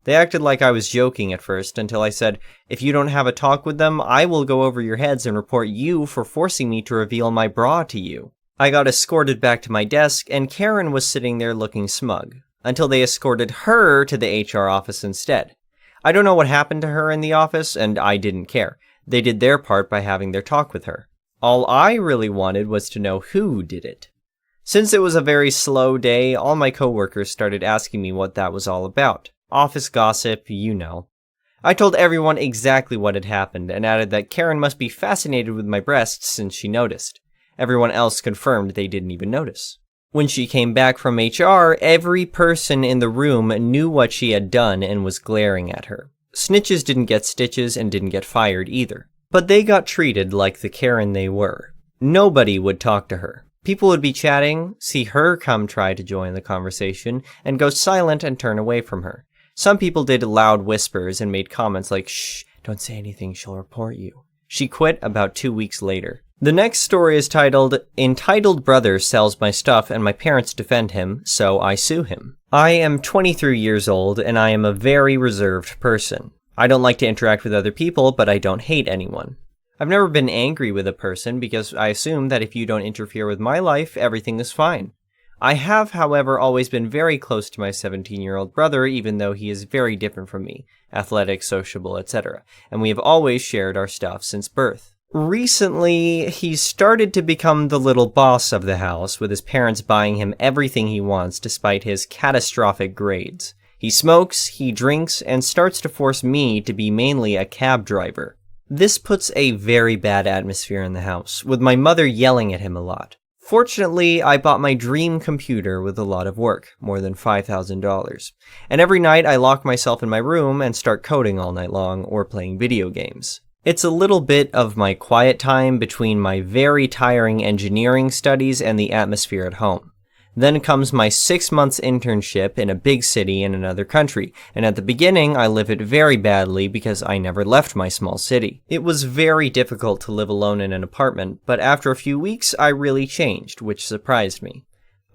They acted like I was joking at first until I said, if you don't have a talk with them, I will go over your heads and report you for forcing me to reveal my bra to you. I got escorted back to my desk and Karen was sitting there looking smug, until they escorted her to the HR office instead. I don't know what happened to her in the office and I didn't care. They did their part by having their talk with her. All I really wanted was to know who did it. Since it was a very slow day, all my coworkers started asking me what that was all about. Office gossip, you know. I told everyone exactly what had happened and added that Karen must be fascinated with my breasts since she noticed. Everyone else confirmed they didn't even notice. When she came back from HR, every person in the room knew what she had done and was glaring at her. Snitches didn't get stitches and didn't get fired either. But they got treated like the Karen they were. Nobody would talk to her. People would be chatting, see her come try to join the conversation, and go silent and turn away from her. Some people did loud whispers and made comments like, shh, don't say anything, she'll report you. She quit about 2 weeks later. The next story is titled, Entitled Brother Sells My Stuff and My Parents Defend Him, So I Sue Him. I am 23 years old and I am a very reserved person. I don't like to interact with other people, but I don't hate anyone. I've never been angry with a person because I assume that if you don't interfere with my life, everything is fine. I have, however, always been very close to my 17-year-old brother, even though he is very different from me, athletic, sociable, etc., and we have always shared our stuff since birth. Recently, he's started to become the little boss of the house, with his parents buying him everything he wants despite his catastrophic grades. He smokes, he drinks, and starts to force me to be mainly a cab driver. This puts a very bad atmosphere in the house, with my mother yelling at him a lot. Fortunately, I bought my dream computer with a lot of work, more than $5,000. And every night I lock myself in my room and start coding all night long or playing video games. It's a little bit of my quiet time between my very tiring engineering studies and the atmosphere at home. Then comes my 6 months internship in a big city in another country, and at the beginning I live it very badly because I never left my small city. It was very difficult to live alone in an apartment, but after a few weeks I really changed, which surprised me.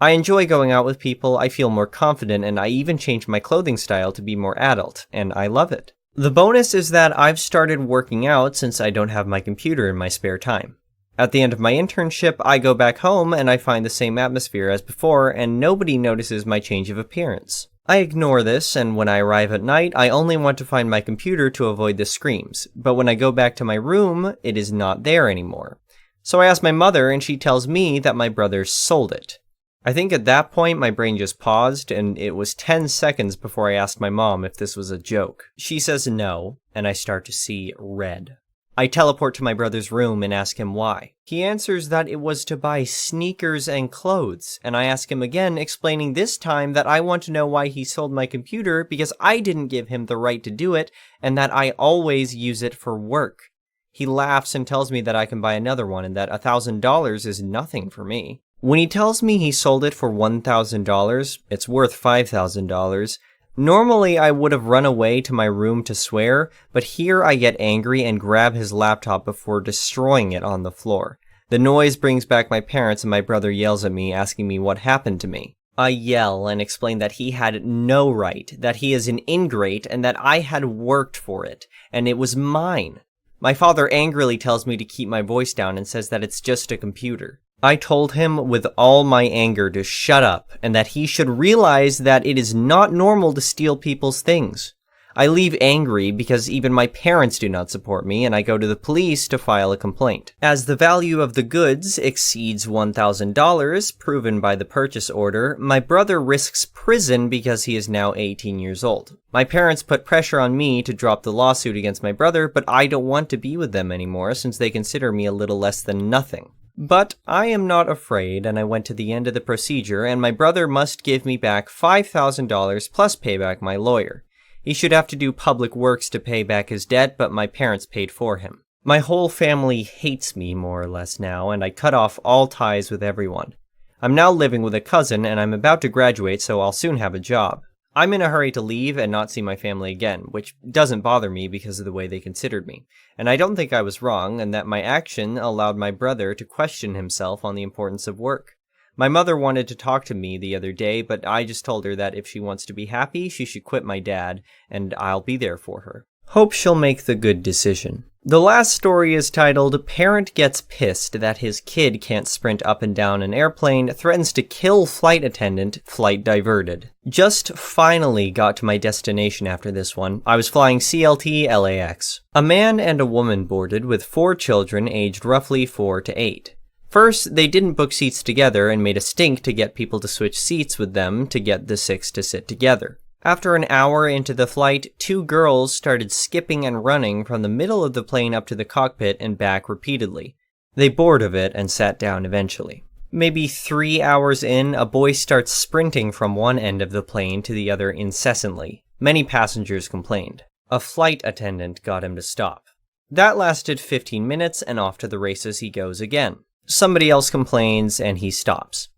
I enjoy going out with people, I feel more confident, and I even changed my clothing style to be more adult, and I love it. The bonus is that I've started working out since I don't have my computer in my spare time. At the end of my internship, I go back home and I find the same atmosphere as before, and nobody notices my change of appearance. I ignore this, and when I arrive at night, I only want to find my computer to avoid the screams, but when I go back to my room, it is not there anymore. So I ask my mother, and she tells me that my brother sold it. I think at that point my brain just paused, and it was 10 seconds before I asked my mom if this was a joke. She says no, and I start to see red. I teleport to my brother's room and ask him why. He answers that it was to buy sneakers and clothes, and I ask him again, explaining this time that I want to know why he sold my computer because I didn't give him the right to do it, and that I always use it for work. He laughs and tells me that I can buy another one and that $1,000 is nothing for me. When he tells me he sold it for $1,000, it's worth $5,000. Normally, I would have run away to my room to swear, but here I get angry and grab his laptop before destroying it on the floor. The noise brings back my parents and my brother yells at me, asking me what happened to me. I yell and explain that he had no right, that he is an ingrate, and that I had worked for it, and it was mine. My father angrily tells me to keep my voice down and says that it's just a computer. I told him with all my anger to shut up, and that he should realize that it is not normal to steal people's things. I leave angry because even my parents do not support me, and I go to the police to file a complaint. As the value of the goods exceeds $1,000, proven by the purchase order, my brother risks prison because he is now 18 years old. My parents put pressure on me to drop the lawsuit against my brother, but I don't want to be with them anymore since they consider me a little less than nothing. But I am not afraid, and I went to the end of the procedure, and my brother must give me back $5,000 plus pay back my lawyer. He should have to do public works to pay back his debt, but my parents paid for him. My whole family hates me more or less now, and I cut off all ties with everyone. I'm now living with a cousin, and I'm about to graduate, so I'll soon have a job. I'm in a hurry to leave and not see my family again, which doesn't bother me because of the way they considered me. And I don't think I was wrong, and that my action allowed my brother to question himself on the importance of work. My mother wanted to talk to me the other day, but I just told her that if she wants to be happy, she should quit my dad, and I'll be there for her. Hope she'll make the good decision. The last story is titled, Parent Gets Pissed That His Kid Can't Sprint Up and Down an Airplane, Threatens to Kill Flight Attendant, Flight Diverted. Just finally got to my destination after this one. I was flying CLT LAX. A man and a woman boarded with 4 children aged roughly 4 to 8. First, they didn't book seats together and made a stink to get people to switch seats with them to get the 6 to sit together. After an hour into the flight, 2 girls started skipping and running from the middle of the plane up to the cockpit and back repeatedly. They bored of it and sat down eventually. Maybe 3 hours in, a boy starts sprinting from one end of the plane to the other incessantly. Many passengers complained. A flight attendant got him to stop. That lasted 15 minutes, and off to the races he goes again. Somebody else complains, and he stops.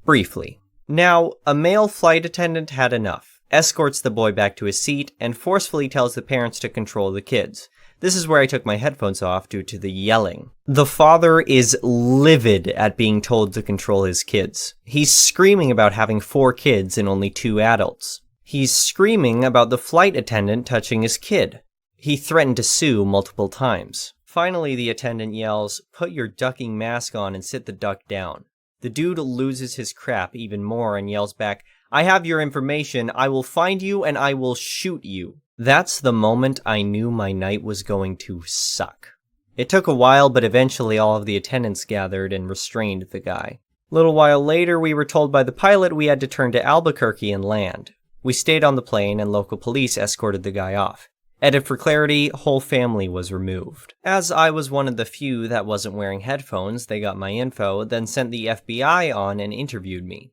Briefly. Now, a male flight attendant had enough, escorts the boy back to his seat, and forcefully tells the parents to control the kids. This is where I took my headphones off due to the yelling. The father is livid at being told to control his kids. He's screaming about having 4 kids and only 2 adults. He's screaming about the flight attendant touching his kid. He threatened to sue multiple times. Finally, the attendant yells, "Put your ducking mask on and sit the duck down." The dude loses his crap even more and yells back, "I have your information, I will find you and I will shoot you." That's the moment I knew my night was going to suck. It took a while, but eventually all of the attendants gathered and restrained the guy. A little while later, we were told by the pilot we had to turn to Albuquerque and land. We stayed on the plane and local police escorted the guy off. Edit for clarity, whole family was removed. As I was one of the few that wasn't wearing headphones, they got my info, then sent the FBI on and interviewed me.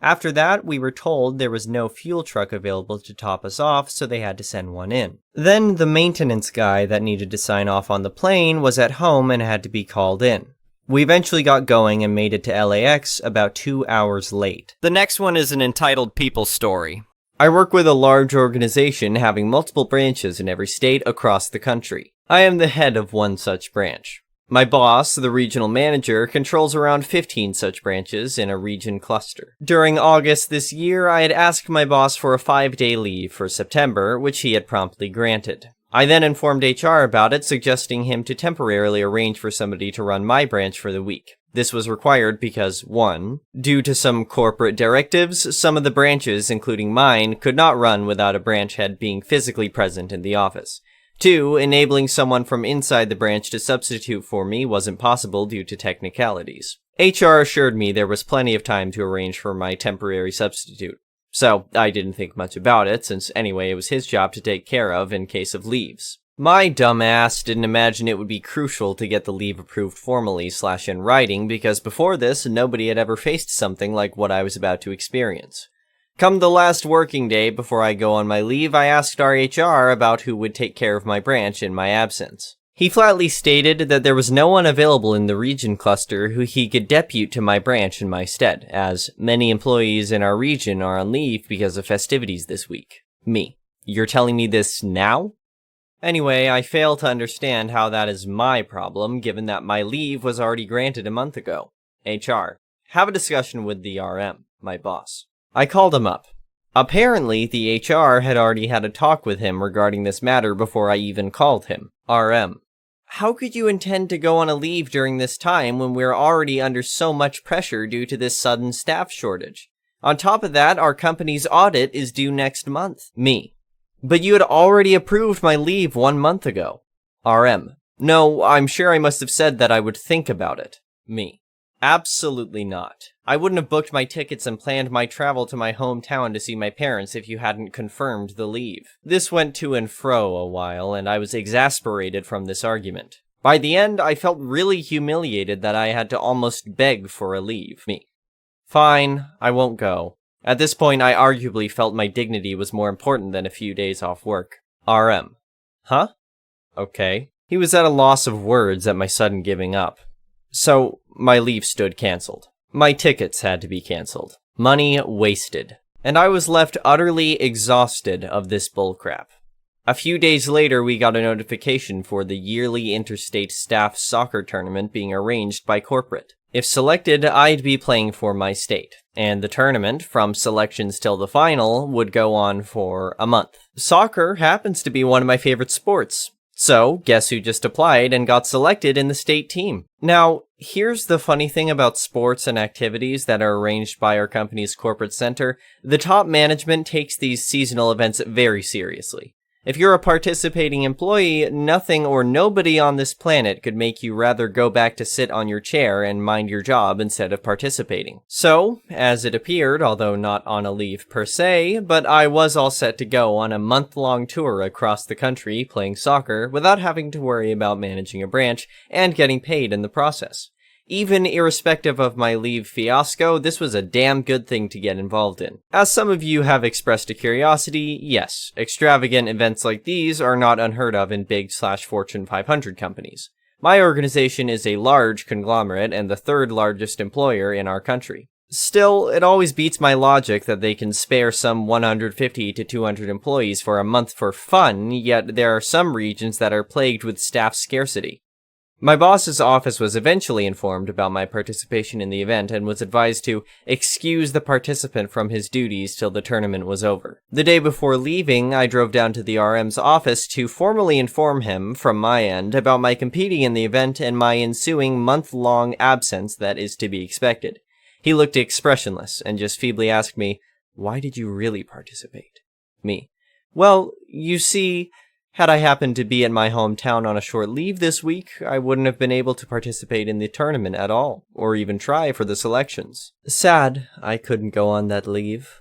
After that, we were told there was no fuel truck available to top us off, so they had to send one in. Then the maintenance guy that needed to sign off on the plane was at home and had to be called in. We eventually got going and made it to LAX about 2 hours late.
The next one is an entitled people story.
I work with a large organization having multiple branches in every state across the country. I am the head of one such branch. My boss, the regional manager, controls around 15 such branches in a region cluster. During August this year, I had asked my boss for a 5-day leave for September, which he had promptly granted. I then informed HR about it, suggesting him to temporarily arrange for somebody to run my branch for the week. This was required because, 1, due to some corporate directives, some of the branches, including mine, could not run without a branch head being physically present in the office. 2, enabling someone from inside the branch to substitute for me wasn't possible due to technicalities. HR assured me there was plenty of time to arrange for my temporary substitute. So, I didn't think much about it, since anyway it was his job to take care of in case of leaves. My dumb ass didn't imagine it would be crucial to get the leave approved formally / in writing, because before this, nobody had ever faced something like what I was about to experience. Come the last working day before I go on my leave, I asked our HR about who would take care of my branch in my absence. He flatly stated that there was no one available in the region cluster who he could depute to my branch in my stead, as many employees in our region are on leave because of festivities this week. Me. You're telling me this now? Anyway, I fail to understand how that is my problem, given that my leave was already granted a month ago. HR. Have a discussion with the RM, my boss. I called him up. Apparently, the HR had already had a talk with him regarding this matter before I even called him. RM. How could you intend to go on a leave during this time when we're already under so much pressure due to this sudden staff shortage? On top of that, our company's audit is due next month. Me. But you had already approved my leave 1 month ago. RM. No, I'm sure I must have said that I would think about it. Me. Absolutely not. I wouldn't have booked my tickets and planned my travel to my hometown to see my parents if you hadn't confirmed the leave. This went to and fro a while, and I was exasperated from this argument. By the end, I felt really humiliated that I had to almost beg for a leave. Me. Fine, I won't go. At this point, I arguably felt my dignity was more important than a few days off work. RM. Huh? Okay. He was at a loss of words at my sudden giving up. So, my leave stood cancelled. My tickets had to be cancelled. Money wasted. And I was left utterly exhausted of this bullcrap. A few days later, we got a notification for the yearly interstate staff soccer tournament being arranged by corporate. If selected, I'd be playing for my state, and the tournament, from selections till the final, would go on for a month. Soccer happens to be one of my favorite sports. So, guess who just applied and got selected in the state team? Now, here's the funny thing about sports and activities that are arranged by our company's corporate center. The top management takes these seasonal events very seriously. If you're a participating employee, nothing or nobody on this planet could make you rather go back to sit on your chair and mind your job instead of participating. So, as it appeared, although not on a leave per se, but I was all set to go on a month-long tour across the country playing soccer without having to worry about managing a branch and getting paid in the process. Even irrespective of my leave fiasco, this was a damn good thing to get involved in. As some of you have expressed a curiosity, yes, extravagant events like these are not unheard of in big/Fortune 500 companies. My organization is a large conglomerate and the 3rd largest employer in our country. Still, it always beats my logic that they can spare some 150 to 200 employees for a month for fun, yet there are some regions that are plagued with staff scarcity. My boss's office was eventually informed about my participation in the event and was advised to excuse the participant from his duties till the tournament was over. The day before leaving, I drove down to the RM's office to formally inform him, from my end, about my competing in the event and my ensuing month-long absence that is to be expected. He looked expressionless and just feebly asked me, "Why did you really participate?" Me: "Well, you see, had I happened to be at my hometown on a short leave this week, I wouldn't have been able to participate in the tournament at all, or even try for the selections. Sad I couldn't go on that leave."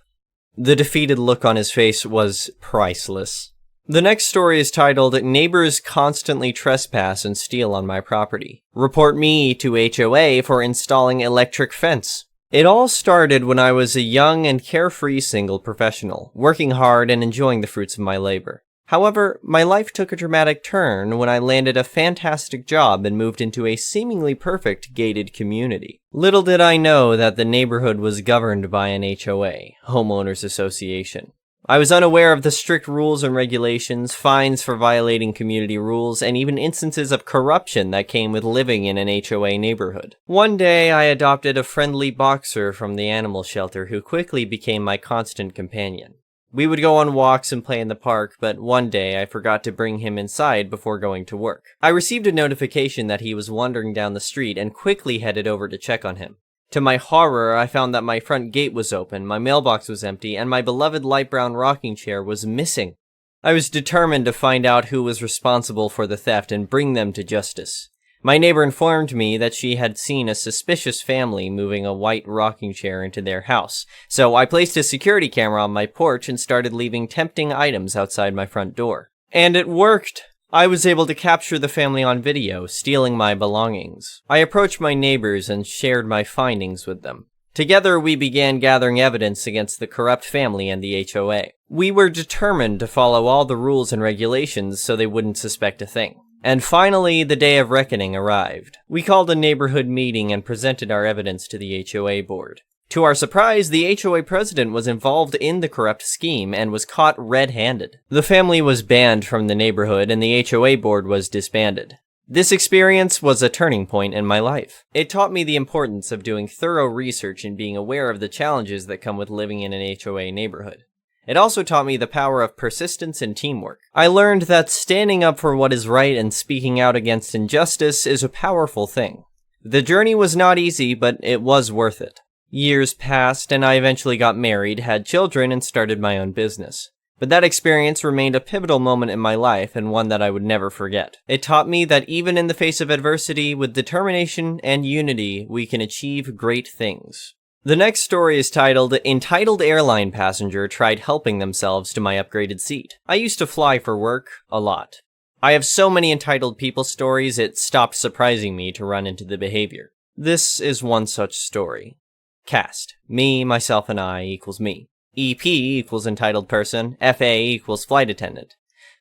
The defeated look on his face was priceless. The next story is titled, "Neighbors Constantly Trespass and Steal on My Property. Report me to HOA for installing electric fence." It all started when I was a young and carefree single professional, working hard and enjoying the fruits of my labor. However, my life took a dramatic turn when I landed a fantastic job and moved into a seemingly perfect gated community. Little did I know that the neighborhood was governed by an HOA, Homeowners Association. I was unaware of the strict rules and regulations, fines for violating community rules, and even instances of corruption that came with living in an HOA neighborhood. One day, I adopted a friendly boxer from the animal shelter who quickly became my constant companion. We would go on walks and play in the park, but one day I forgot to bring him inside before going to work. I received a notification that he was wandering down the street and quickly headed over to check on him. To my horror, I found that my front gate was open, my mailbox was empty, and my beloved light brown rocking chair was missing. I was determined to find out who was responsible for the theft and bring them to justice. My neighbor informed me that she had seen a suspicious family moving a white rocking chair into their house, so I placed a security camera on my porch and started leaving tempting items outside my front door. And it worked! I was able to capture the family on video, stealing my belongings. I approached my neighbors and shared my findings with them. Together, we began gathering evidence against the corrupt family and the HOA. We were determined to follow all the rules and regulations so they wouldn't suspect a thing. And finally, the day of reckoning arrived. We called a neighborhood meeting and presented our evidence to the HOA board. To our surprise, the HOA president was involved in the corrupt scheme and was caught red-handed. The family was banned from the neighborhood and the HOA board was disbanded. This experience was a turning point in my life. It taught me the importance of doing thorough research and being aware of the challenges that come with living in an HOA neighborhood. It also taught me the power of persistence and teamwork. I learned that standing up for what is right and speaking out against injustice is a powerful thing. The journey was not easy, but it was worth it. Years passed, and I eventually got married, had children, and started my own business. But that experience remained a pivotal moment in my life, and one that I would never forget. It taught me that even in the face of adversity, with determination and unity, we can achieve great things. The next story is titled, "Entitled Airline Passenger Tried Helping Themselves to My Upgraded Seat." I used to fly for work, a lot. I have so many entitled people stories, it stopped surprising me to run into the behavior. This is one such story. Cast: me, myself, and I equals me. EP equals entitled person. FA equals flight attendant.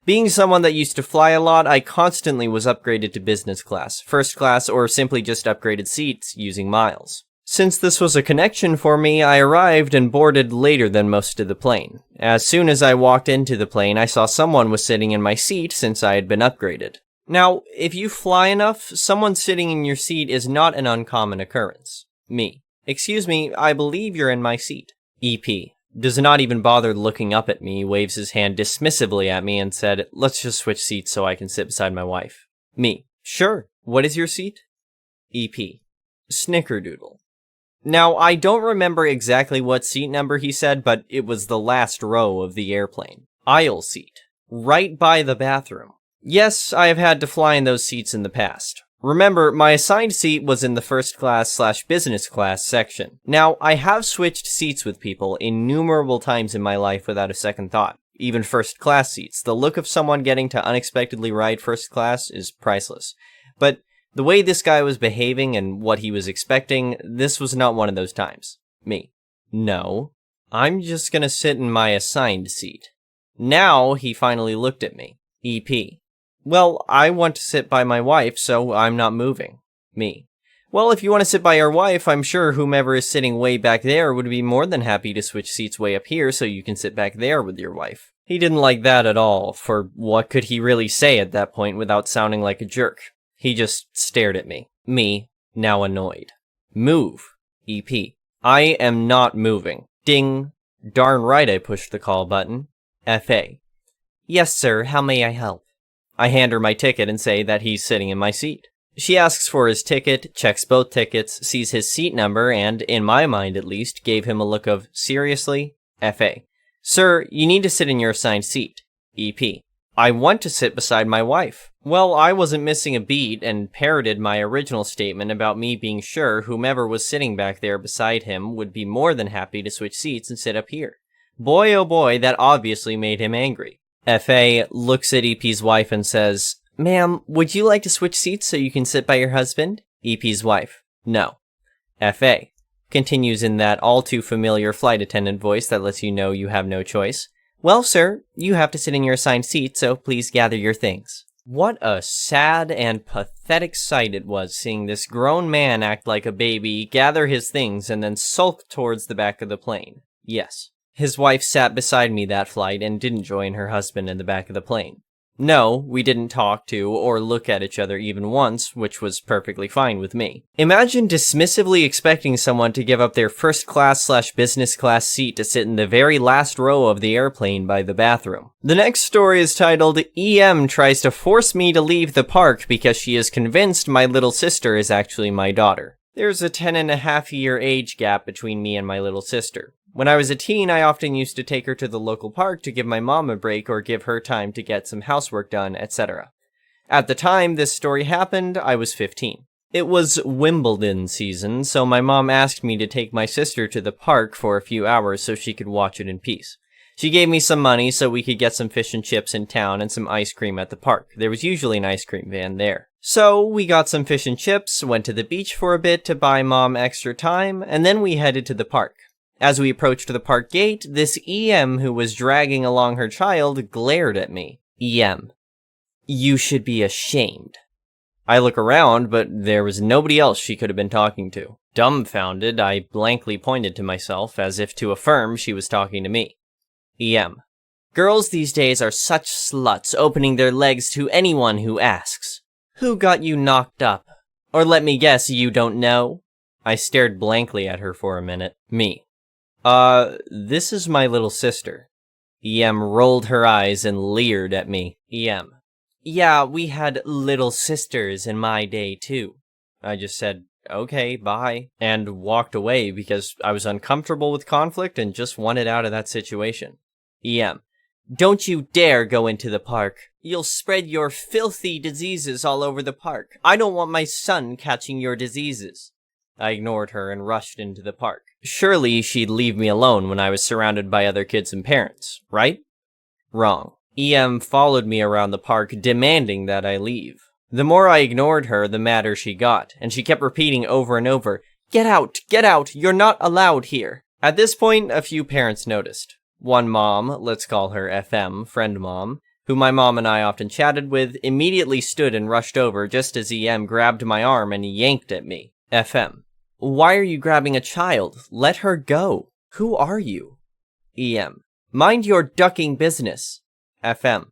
Being someone that used to fly a lot, I constantly was upgraded to business class, first class, or simply just upgraded seats using miles. Since this was a connection for me, I arrived and boarded later than most of the plane. As soon as I walked into the plane, I saw someone was sitting in my seat since I had been upgraded. Now, if you fly enough, someone sitting in your seat is not an uncommon occurrence. Me: "Excuse me, I believe you're in my seat." EP does not even bother looking up at me, waves his hand dismissively at me and said, "Let's just switch seats so I can sit beside my wife." Me: "Sure, what is your seat?" EP: "Snickerdoodle." Now, I don't remember exactly what seat number he said, but it was the last row of the airplane. Aisle seat. Right by the bathroom. Yes, I have had to fly in those seats in the past. Remember, my assigned seat was in the first class/business class section. Now, I have switched seats with people innumerable times in my life without a second thought. Even first class seats. The look of someone getting to unexpectedly ride first class is priceless. But the way this guy was behaving and what he was expecting, this was not one of those times. Me: "No, I'm just gonna sit in my assigned seat." Now he finally looked at me. EP: "Well, I want to sit by my wife, so I'm not moving." Me: Well, if you want to sit by your wife, I'm sure whomever is sitting way back there would be more than happy to switch seats way up here so you can sit back there with your wife. He didn't like that at all, for what could he really say at that point without sounding like a jerk? He just stared at me. Me, now annoyed. Move, EP. I am not moving. Ding. Darn right I pushed the call button. FA. Yes, sir, how may I help? I hand her my ticket and say that he's sitting in my seat. She asks for his ticket, checks both tickets, sees his seat number, and, in my mind at least, gave him a look of, seriously? FA. Sir, you need to sit in your assigned seat. EP. I want to sit beside my wife. Well, I wasn't missing a beat and parroted my original statement about me being sure whomever was sitting back there beside him would be more than happy to switch seats and sit up here. Boy oh boy, that obviously made him angry. FA looks at EP's wife and says, Ma'am, would you like to switch seats so you can sit by your husband? EP's wife. No. FA continues in that all too familiar flight attendant voice that lets you know you have no choice. Well, sir, you have to sit in your assigned seat, so please gather your things. What a sad and pathetic sight it was seeing this grown man act like a baby, gather his things, and then sulk towards the back of the plane. Yes, his wife sat beside me that flight and didn't join her husband in the back of the plane. No, we didn't talk to or look at each other even once, which was perfectly fine with me. Imagine dismissively expecting someone to give up their first class/business class seat to sit in the very last row of the airplane by the bathroom. The next story is titled, EM tries to force me to leave the park because she is convinced my little sister is actually my daughter. There's a 10.5-year age gap between me and my little sister. When I was a teen, I often used to take her to the local park to give my mom a break or give her time to get some housework done, etc. At the time this story happened, I was 15. It was Wimbledon season, so my mom asked me to take my sister to the park for a few hours so she could watch it in peace. She gave me some money so we could get some fish and chips in town and some ice cream at the park. There was usually an ice cream van there. So we got some fish and chips, went to the beach for a bit to buy mom extra time, and then we headed to the park. As we approached the park gate, this EM who was dragging along her child glared at me. EM. You should be ashamed. I look around, but there was nobody else she could have been talking to. Dumbfounded, I blankly pointed to myself, as if to affirm she was talking to me. EM. Girls these days are such sluts, opening their legs to anyone who asks. Who got you knocked up? Or let me guess, you don't know? I stared blankly at her for a minute. Me. This is my little sister. EM rolled her eyes and leered at me. EM. Yeah, we had little sisters in my day, too. I just said, okay, bye, and walked away because I was uncomfortable with conflict and just wanted out of that situation. EM. Don't you dare go into the park. You'll spread your filthy diseases all over the park. I don't want my son catching your diseases. I ignored her and rushed into the park. Surely she'd leave me alone when I was surrounded by other kids and parents, right? Wrong. EM followed me around the park, demanding that I leave. The more I ignored her, the madder she got, and she kept repeating over and over, get out, you're not allowed here. At this point, a few parents noticed. One mom, let's call her FM, friend mom, who my mom and I often chatted with, immediately stood and rushed over just as EM grabbed my arm and yanked at me. FM. Why are you grabbing a child? Let her go. Who are you? EM. Mind your ducking business. FM.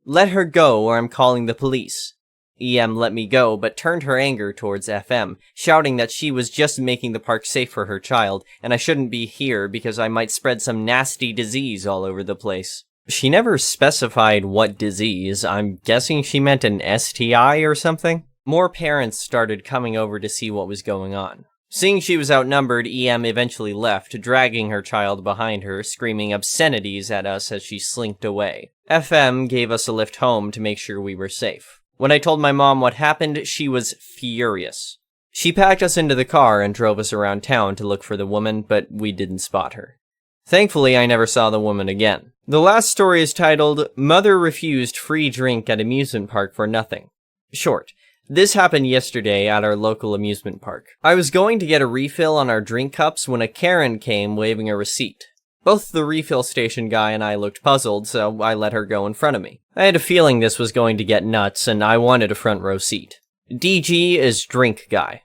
Let her go or I'm calling the police. EM let me go, but turned her anger towards FM, shouting that she was just making the park safe for her child, and I shouldn't be here because I might spread some nasty disease all over the place. She never specified what disease. I'm guessing she meant an STI or something? More parents started coming over to see what was going on. Seeing she was outnumbered, EM eventually left, dragging her child behind her, screaming obscenities at us as she slinked away. FM gave us a lift home to make sure we were safe. When I told my mom what happened, she was furious. She packed us into the car and drove us around town to look for the woman, but we didn't spot her. Thankfully, I never saw the woman again. The last story is titled, Mother Refused Free Drink at Amusement Park for Nothing. Short. This happened yesterday at our local amusement park. I was going to get a refill on our drink cups when a Karen came waving a receipt. Both the refill station guy and I looked puzzled, so I let her go in front of me. I had a feeling this was going to get nuts, and I wanted a front row seat. DG is drink guy.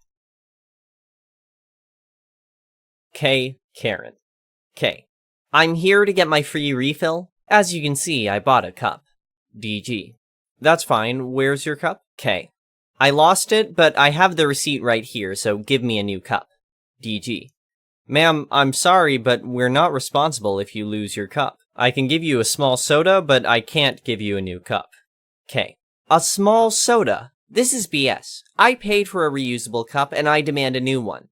K. Karen. K. I'm here to get my free refill. As you can see, I bought a cup. DG. That's fine. Where's your cup? K. I lost it, but I have the receipt right here, so give me a new cup. DG. Ma'am, I'm sorry, but we're not responsible if you lose your cup. I can give you a small soda, but I can't give you a new cup. K. A small soda? This is BS. I paid for a reusable cup, and I demand a new one.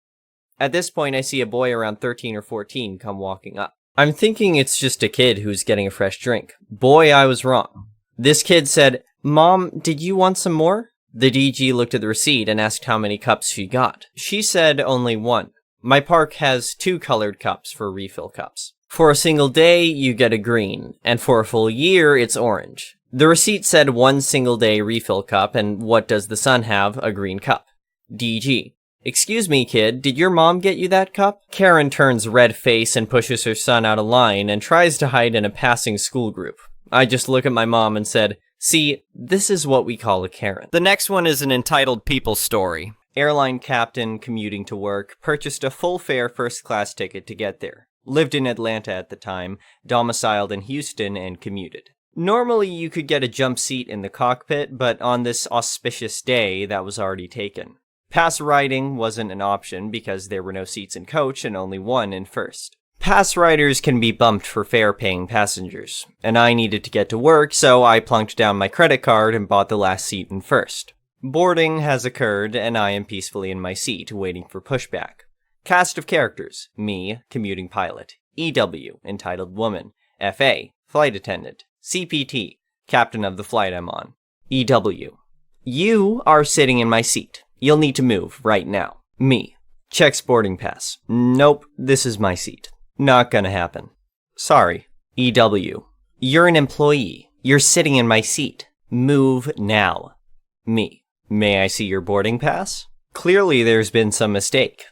At this point, I see a boy around 13 or 14 come walking up. I'm thinking it's just a kid who's getting a fresh drink. Boy, I was wrong. This kid said, Mom, did you want some more? The DG looked at the receipt and asked how many cups she got. She said only one. My park has 2 colored cups for refill cups. For a single day, you get a green, and for a full year, it's orange. The receipt said 1 single day refill cup, and what does the son have? A green cup. DG. Excuse me, kid, did your mom get you that cup? Karen turns red face and pushes her son out of line and tries to hide in a passing school group. I just look at my mom and said, see, this is what we call a Karen.
The next one is an entitled People Story.
Airline captain commuting to work, purchased a full fare first-class ticket to get there. Lived in Atlanta at the time, domiciled in Houston, and commuted. Normally you could get a jump seat in the cockpit, but on this auspicious day, that was already taken. Pass riding wasn't an option because there were no seats in coach and only one in first. Pass riders can be bumped for fare-paying passengers, and I needed to get to work, so I plunked down my credit card and bought the last seat in first. Boarding has occurred, and I am peacefully in my seat, waiting for pushback. Cast of characters: me, commuting pilot; EW, entitled woman; FA, flight attendant; CPT, captain of the flight I'm on; EW. You are sitting in my seat. You'll need to move right now. Me. Checks boarding pass. Nope, this is my seat. Not gonna happen. Sorry. EW. You're an employee. You're sitting in my seat. Move now. Me. May I see your boarding pass? Clearly there's been some mistake.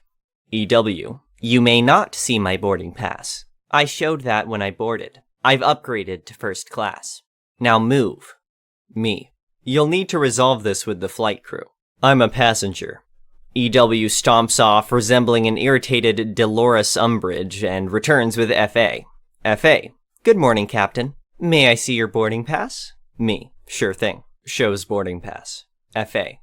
EW. You may not see my boarding pass. I showed that when I boarded. I've upgraded to first class. Now move. Me. You'll need to resolve this with the flight crew. I'm a passenger. EW stomps off, resembling an irritated Dolores Umbridge, and returns with FA. FA. Good morning, Captain. May I see your boarding pass? Me. Sure thing. Shows boarding pass. FA.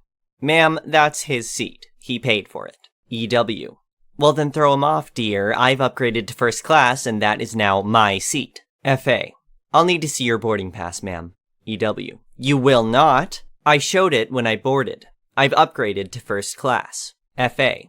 Ma'am, that's his seat. He paid for it. EW. Well then throw him off, dear. I've upgraded to first class, and that is now my seat. FA. I'll need to see your boarding pass, ma'am. EW. You will not. I showed it when I boarded. I've upgraded to first class. FA.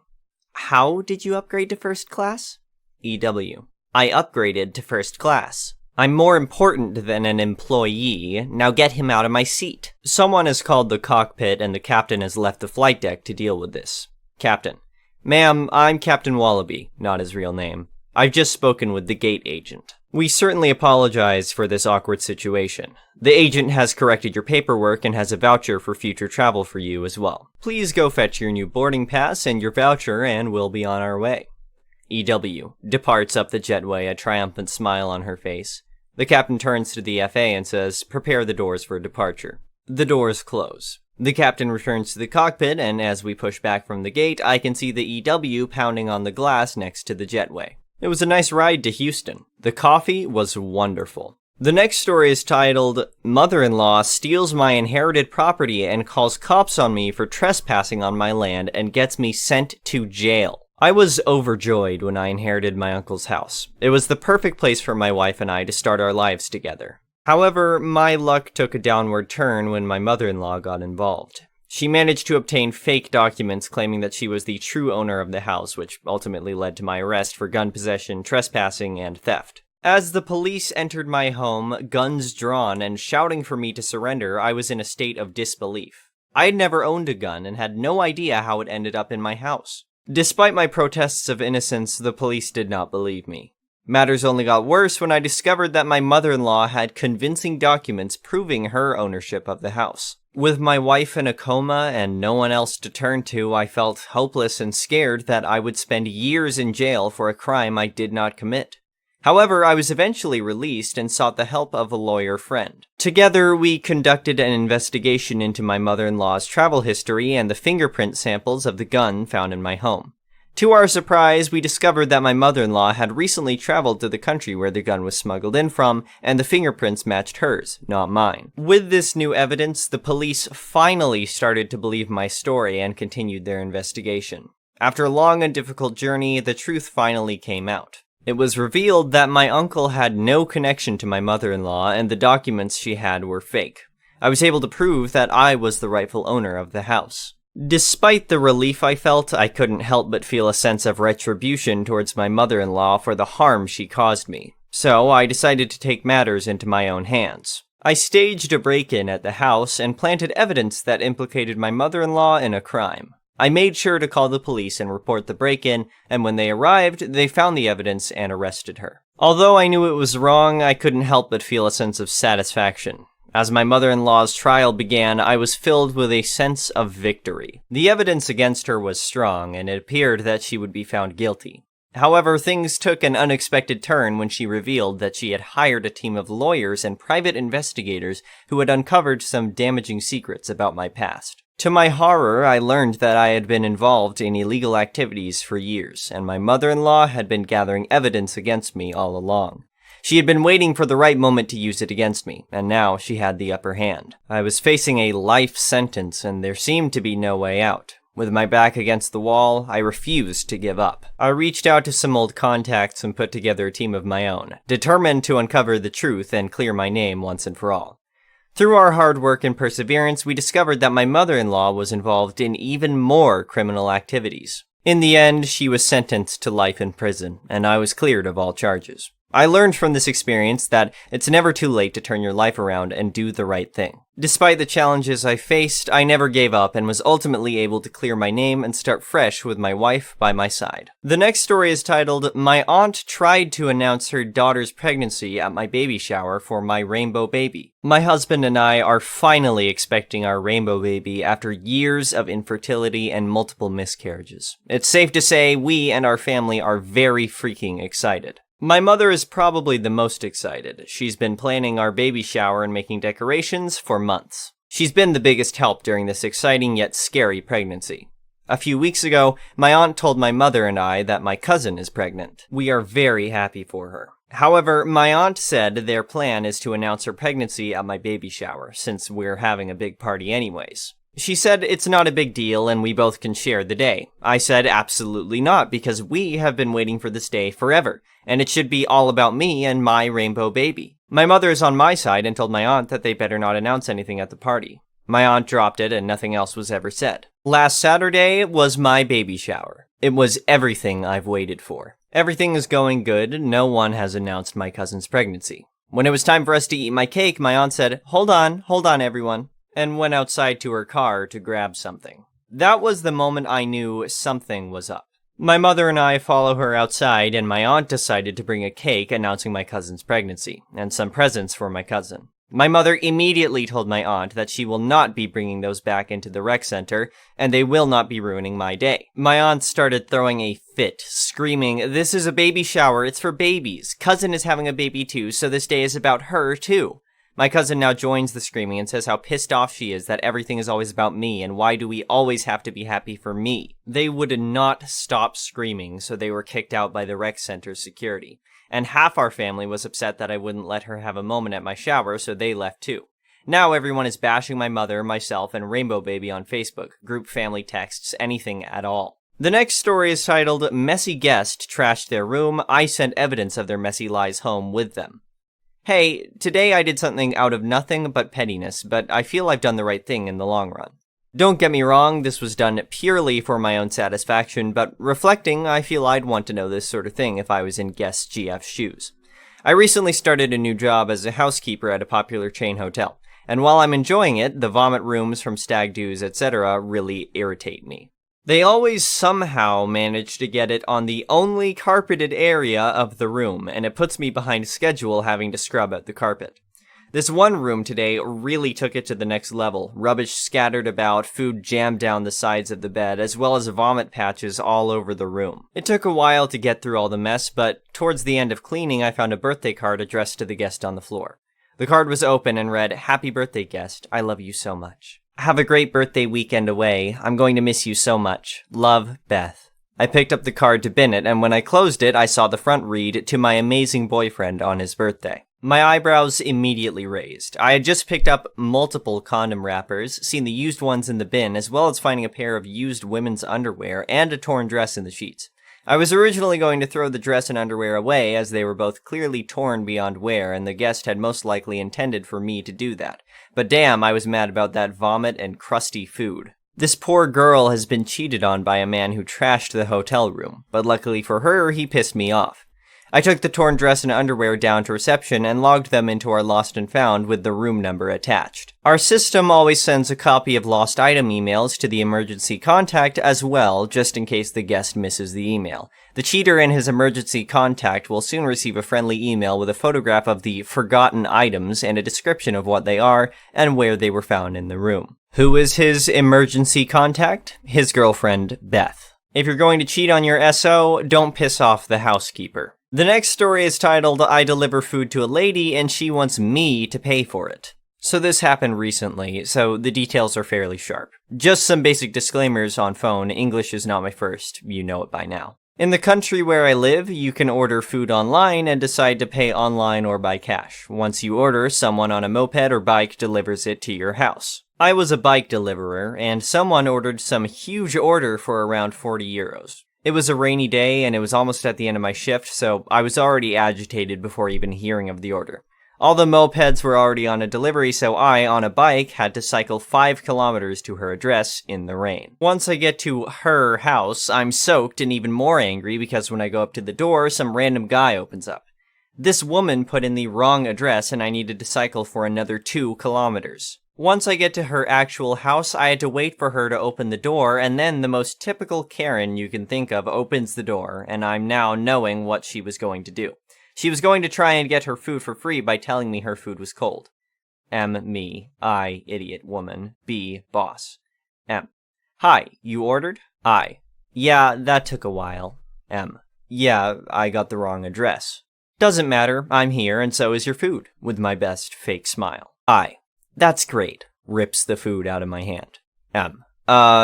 How did you upgrade to first class? EW. I upgraded to first class. I'm more important than an employee. Now get him out of my seat. Someone has called the cockpit and the captain has left the flight deck to deal with this. Captain. Ma'am, I'm Captain Wallaby, not his real name. I've just spoken with the gate agent. We certainly apologize for this awkward situation. The agent has corrected your paperwork and has a voucher for future travel for you as well. Please go fetch your new boarding pass and your voucher and we'll be on our way. EW departs up the jetway, a triumphant smile on her face. The captain turns to the FA and says, prepare the doors for departure. The doors close. The captain returns to the cockpit, and as we push back from the gate, I can see the EW pounding on the glass next to the jetway. It was a nice ride to Houston. The coffee was wonderful. The next story is titled, Mother-in-law steals my inherited property and calls cops on me for trespassing on my land and gets me sent to jail. I was overjoyed when I inherited my uncle's house. It was the perfect place for my wife and I to start our lives together. However, my luck took a downward turn when my mother-in-law got involved. She managed to obtain fake documents claiming that she was the true owner of the house, which ultimately led to my arrest for gun possession, trespassing, and theft. As the police entered my home, guns drawn, and shouting for me to surrender, I was in a state of disbelief. I had never owned a gun and had no idea how it ended up in my house. Despite my protests of innocence, the police did not believe me. Matters only got worse when I discovered that my mother-in-law had convincing documents proving her ownership of the house. With my wife in a coma and no one else to turn to, I felt hopeless and scared that I would spend years in jail for a crime I did not commit. However, I was eventually released and sought the help of a lawyer friend. Together, we conducted an investigation into my mother-in-law's travel history and the fingerprint samples of the gun found in my home. To our surprise, we discovered that my mother-in-law had recently traveled to the country where the gun was smuggled in from, and the fingerprints matched hers, not mine. With this new evidence, the police finally started to believe my story and continued their investigation. After a long and difficult journey, the truth finally came out. It was revealed that my uncle had no connection to my mother-in-law, and the documents she had were fake. I was able to prove that I was the rightful owner of the house. Despite the relief I felt, I couldn't help but feel a sense of retribution towards my mother-in-law for the harm she caused me. So I decided to take matters into my own hands. I staged a break-in at the house and planted evidence that implicated my mother-in-law in a crime. I made sure to call the police and report the break-in, and when they arrived, they found the evidence and arrested her. Although I knew it was wrong, I couldn't help but feel a sense of satisfaction. As my mother-in-law's trial began, I was filled with a sense of victory. The evidence against her was strong, and it appeared that she would be found guilty. However, things took an unexpected turn when she revealed that she had hired a team of lawyers and private investigators who had uncovered some damaging secrets about my past. To my horror, I learned that I had been involved in illegal activities for years, and my mother-in-law had been gathering evidence against me all along. She had been waiting for the right moment to use it against me, and now she had the upper hand. I was facing a life sentence, and there seemed to be no way out. With my back against the wall, I refused to give up. I reached out to some old contacts and put together a team of my own, determined to uncover the truth and clear my name once and for all. Through our hard work and perseverance, we discovered that my mother-in-law was involved in even more criminal activities. In the end, she was sentenced to life in prison, and I was cleared of all charges. I learned from this experience that it's never too late to turn your life around and do the right thing. Despite the challenges I faced, I never gave up and was ultimately able to clear my name and start fresh with my wife by my side. The next story is titled, My Aunt Tried to Announce Her Daughter's Pregnancy at My Baby Shower for My Rainbow Baby. My husband and I are finally expecting our rainbow baby after years of infertility and multiple miscarriages. It's safe to say we and our family are very freaking excited. My mother is probably the most excited. She's been planning our baby shower and making decorations for months. She's been the biggest help during this exciting yet scary pregnancy. A few weeks ago, my aunt told my mother and I that my cousin is pregnant. We are very happy for her. However, my aunt said their plan is to announce her pregnancy at my baby shower, since we're having a big party anyways. She said it's not a big deal and we both can share the day. I said absolutely not, because we have been waiting for this day forever, and it should be all about me and my rainbow baby. My mother is on my side and told my aunt that they better not announce anything at the party. My aunt dropped it and nothing else was ever said. Last Saturday was my baby shower. It was everything I've waited for. Everything is going good. No one has announced my cousin's pregnancy. When it was time for us to eat my cake, my aunt said, hold on everyone, and went outside to her car to grab something. That was the moment I knew something was up. My mother and I follow her outside, and my aunt decided to bring a cake announcing my cousin's pregnancy, and some presents for my cousin. My mother immediately told my aunt that she will not be bringing those back into the rec center, and they will not be ruining my day. My aunt started throwing a fit, screaming, "This is a baby shower, it's for babies. Cousin is having a baby too, so this day is about her too." My cousin now joins the screaming and says how pissed off she is that everything is always about me, and why do we always have to be happy for me? They would not stop screaming, so they were kicked out by the rec center's security. And half our family was upset that I wouldn't let her have a moment at my shower, so they left too. Now everyone is bashing my mother, myself, and Rainbow Baby on Facebook, group family texts, anything at all. The next story is titled, Messy Guest Trashed Their Room. I Sent Evidence of Their Messy Lies Home with Them. Hey, today I did something out of nothing but pettiness, but I feel I've done the right thing in the long run. Don't get me wrong, this was done purely for my own satisfaction, but reflecting, I feel I'd want to know this sort of thing if I was in guest GF's shoes. I recently started a new job as a housekeeper at a popular chain hotel, and while I'm enjoying it, the vomit rooms from stag do's, etc. really irritate me. They always somehow manage to get it on the only carpeted area of the room, and it puts me behind schedule having to scrub out the carpet. This one room today really took it to the next level. Rubbish scattered about, food jammed down the sides of the bed, as well as vomit patches all over the room. It took a while to get through all the mess, but towards the end of cleaning, I found a birthday card addressed to the guest on the floor. The card was open and read, "Happy birthday, guest. I love you so much. Have a great birthday weekend away. I'm going to miss you so much. Love, Beth." I picked up the card to bin it, and when I closed it, I saw the front read, "To my amazing boyfriend on his birthday." My eyebrows immediately raised. I had just picked up multiple condom wrappers, seen the used ones in the bin, as well as finding a pair of used women's underwear and a torn dress in the sheets. I was originally going to throw the dress and underwear away, as they were both clearly torn beyond wear, and the guest had most likely intended for me to do that. But damn, I was mad about that vomit and crusty food. This poor girl has been cheated on by a man who trashed the hotel room, but luckily for her, he pissed me off. I took the torn dress and underwear down to reception and logged them into our lost and found with the room number attached. Our system always sends a copy of lost item emails to the emergency contact as well, just in case the guest misses the email. The cheater and his emergency contact will soon receive a friendly email with a photograph of the forgotten items and a description of what they are and where they were found in the room. Who is his emergency contact? His girlfriend, Beth. If you're going to cheat on your SO, don't piss off the housekeeper. The next story is titled, "I deliver food to a lady and she wants me to pay for it." So this happened recently, so the details are fairly sharp. Just some basic disclaimers on phone, English is not my first, you know it by now. In the country where I live, you can order food online and decide to pay online or by cash. Once you order, someone on a moped or bike delivers it to your house. I was a bike deliverer, and someone ordered some huge order for around 40 euros. It was a rainy day, and it was almost at the end of my shift, so I was already agitated before even hearing of the order. All the mopeds were already on a delivery, so I, on a bike, had to cycle 5 kilometers to her address in the rain. Once I get to her house, I'm soaked and even more angry because when I go up to the door, some random guy opens up. This woman put in the wrong address, and I needed to cycle for another 2 kilometers. Once I get to her actual house, I had to wait for her to open the door, and then the most typical Karen you can think of opens the door, and I'm now knowing what she was going to do. She was going to try and get her food for free by telling me her food was cold. M. Me. I. Idiot woman. B. Boss. M. Hi, you ordered? I. Yeah, that took a while. M. Yeah, I got the wrong address. Doesn't matter, I'm here, and so is your food, with my best fake smile. I. That's great. Rips the food out of my hand. M.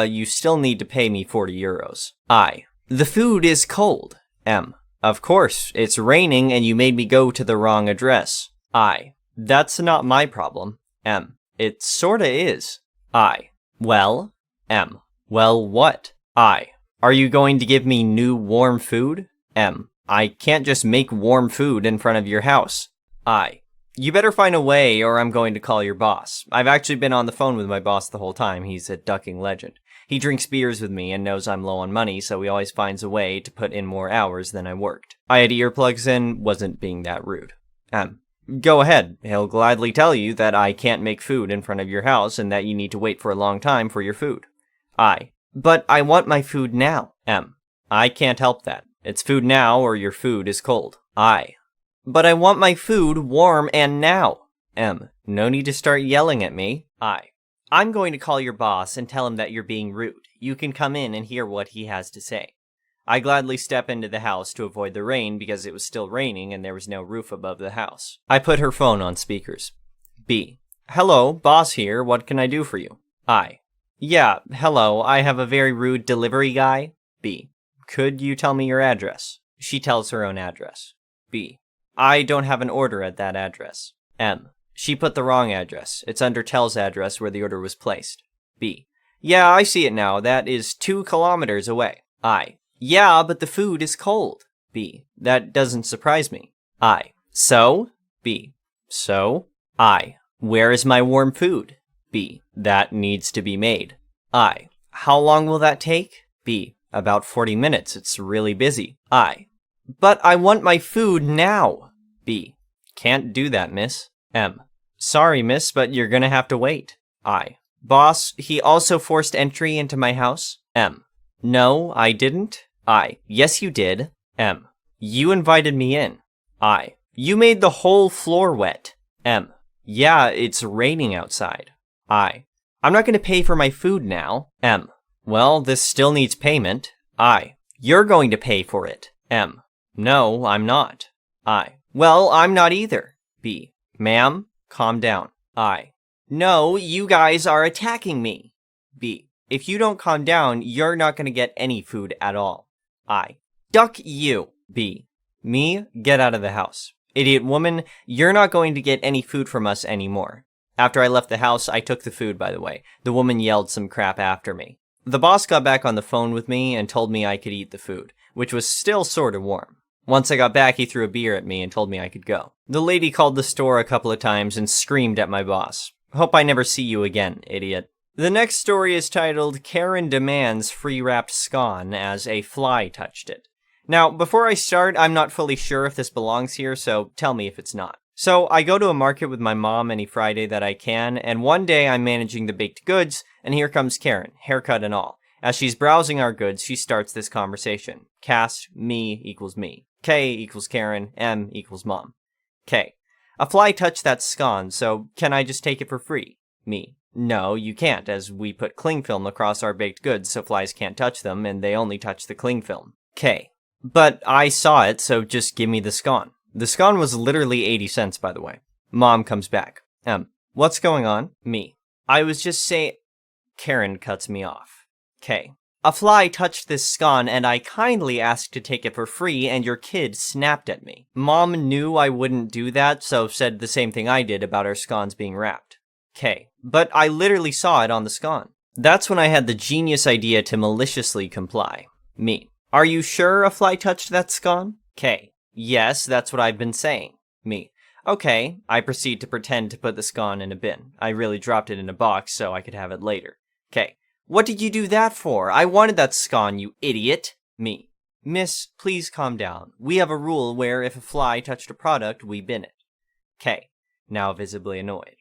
You still need to pay me 40 euros. I. The food is cold. M. Of course, it's raining and you made me go to the wrong address. I. That's not my problem. M. It sorta is. I. Well? M. Well, what? I. Are you going to give me new warm food? M. I can't just make warm food in front of your house. I. You better find a way or I'm going to call your boss. I've actually been on the phone with my boss the whole time. He's a ducking legend. He drinks beers with me and knows I'm low on money, so he always finds a way to put in more hours than I worked. I had earplugs in, wasn't being that rude. Go ahead. He'll gladly tell you that I can't make food in front of your house and that you need to wait for a long time for your food. I. But I want my food now. I can't help that. It's food now or your food is cold. I. But I want my food warm and now. No need to start yelling at me. I'm going to call your boss and tell him that you're being rude. You can come in and hear what he has to say. I gladly step into the house to avoid the rain because it was still raining and there was no roof above the house. I put her phone on speakers. B. Hello, boss here. What can I do for you? I. Yeah, hello. I have a very rude delivery guy. B. Could you tell me your address? She tells her own address. B. I don't have an order at that address. M. She put the wrong address. It's under Tell's address where the order was placed. B. Yeah, I see it now. That is 2 kilometers away. I. Yeah, but the food is cold. B. That doesn't surprise me. I. So? B. So? I. Where is my warm food? B. That needs to be made. I. How long will that take? B. About 40 minutes. It's really busy. I. But I want my food now. B. Can't do that, miss. M. Sorry, miss, but you're gonna have to wait. I. Boss, he also forced entry into my house? M. No, I didn't. I. Yes, you did. M. You invited me in. I. You made the whole floor wet. M. Yeah, it's raining outside. I. I'm not gonna pay for my food now. M. Well, this still needs payment. I. You're going to pay for it. M. No, I'm not. I. Well, I'm not either. B. Ma'am, calm down. I. No, you guys are attacking me. B. If you don't calm down, you're not going to get any food at all. I. Duck you. B. Me, get out of the house. Idiot woman, you're not going to get any food from us anymore. After I left the house, I took the food, by the way. The woman yelled some crap after me. The boss got back on the phone with me and told me I could eat the food, which was still sort of warm. Once I got back, he threw a beer at me and told me I could go. The lady called the store a couple of times and screamed at my boss. Hope I never see you again, idiot. The next story is titled, Karen Demands Free-Wrapped Scone as a Fly Touched It. Now, before I start, I'm not fully sure if this belongs here, so tell me if it's not. So, I go to a market with my mom any Friday that I can, and one day I'm managing the baked goods, and here comes Karen, haircut and all. As she's browsing our goods, she starts this conversation. Cast, me equals me. K equals Karen, M equals mom. K. A fly touched that scone, so can I just take it for free? Me. No, you can't, as we put cling film across our baked goods so flies can't touch them, and they only touch the cling film. K. But I saw it, so just give me the scone. The scone was literally 80 cents, by the way. Mom comes back. What's going on? Me. I was just saying... Karen cuts me off. K. A fly touched this scone, and I kindly asked to take it for free, and your kid snapped at me. Mom knew I wouldn't do that, so said the same thing I did about our scones being wrapped. K. But I literally saw it on the scone. That's when I had the genius idea to maliciously comply. Me. Are you sure a fly touched that scone? K. Yes, that's what I've been saying. Me. Okay, I proceed to pretend to put the scone in a bin. I really dropped it in a box so I could have it later. K. What did you do that for? I wanted that scone, you idiot. Me. Miss, please calm down. We have a rule where if a fly touched a product, we bin it. K. Now visibly annoyed.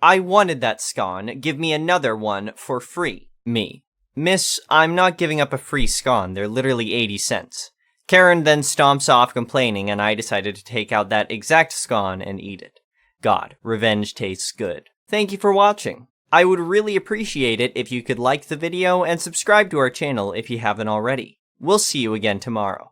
I wanted that scone. Give me another one for free. Me. Miss, I'm not giving up a free scone. They're literally 80 cents. Karen then stomps off complaining, and I decided to take out that exact scone and eat it. God, revenge tastes good. Thank you for watching. I would really appreciate it if you could like the video and subscribe to our channel if you haven't already. We'll see you again tomorrow.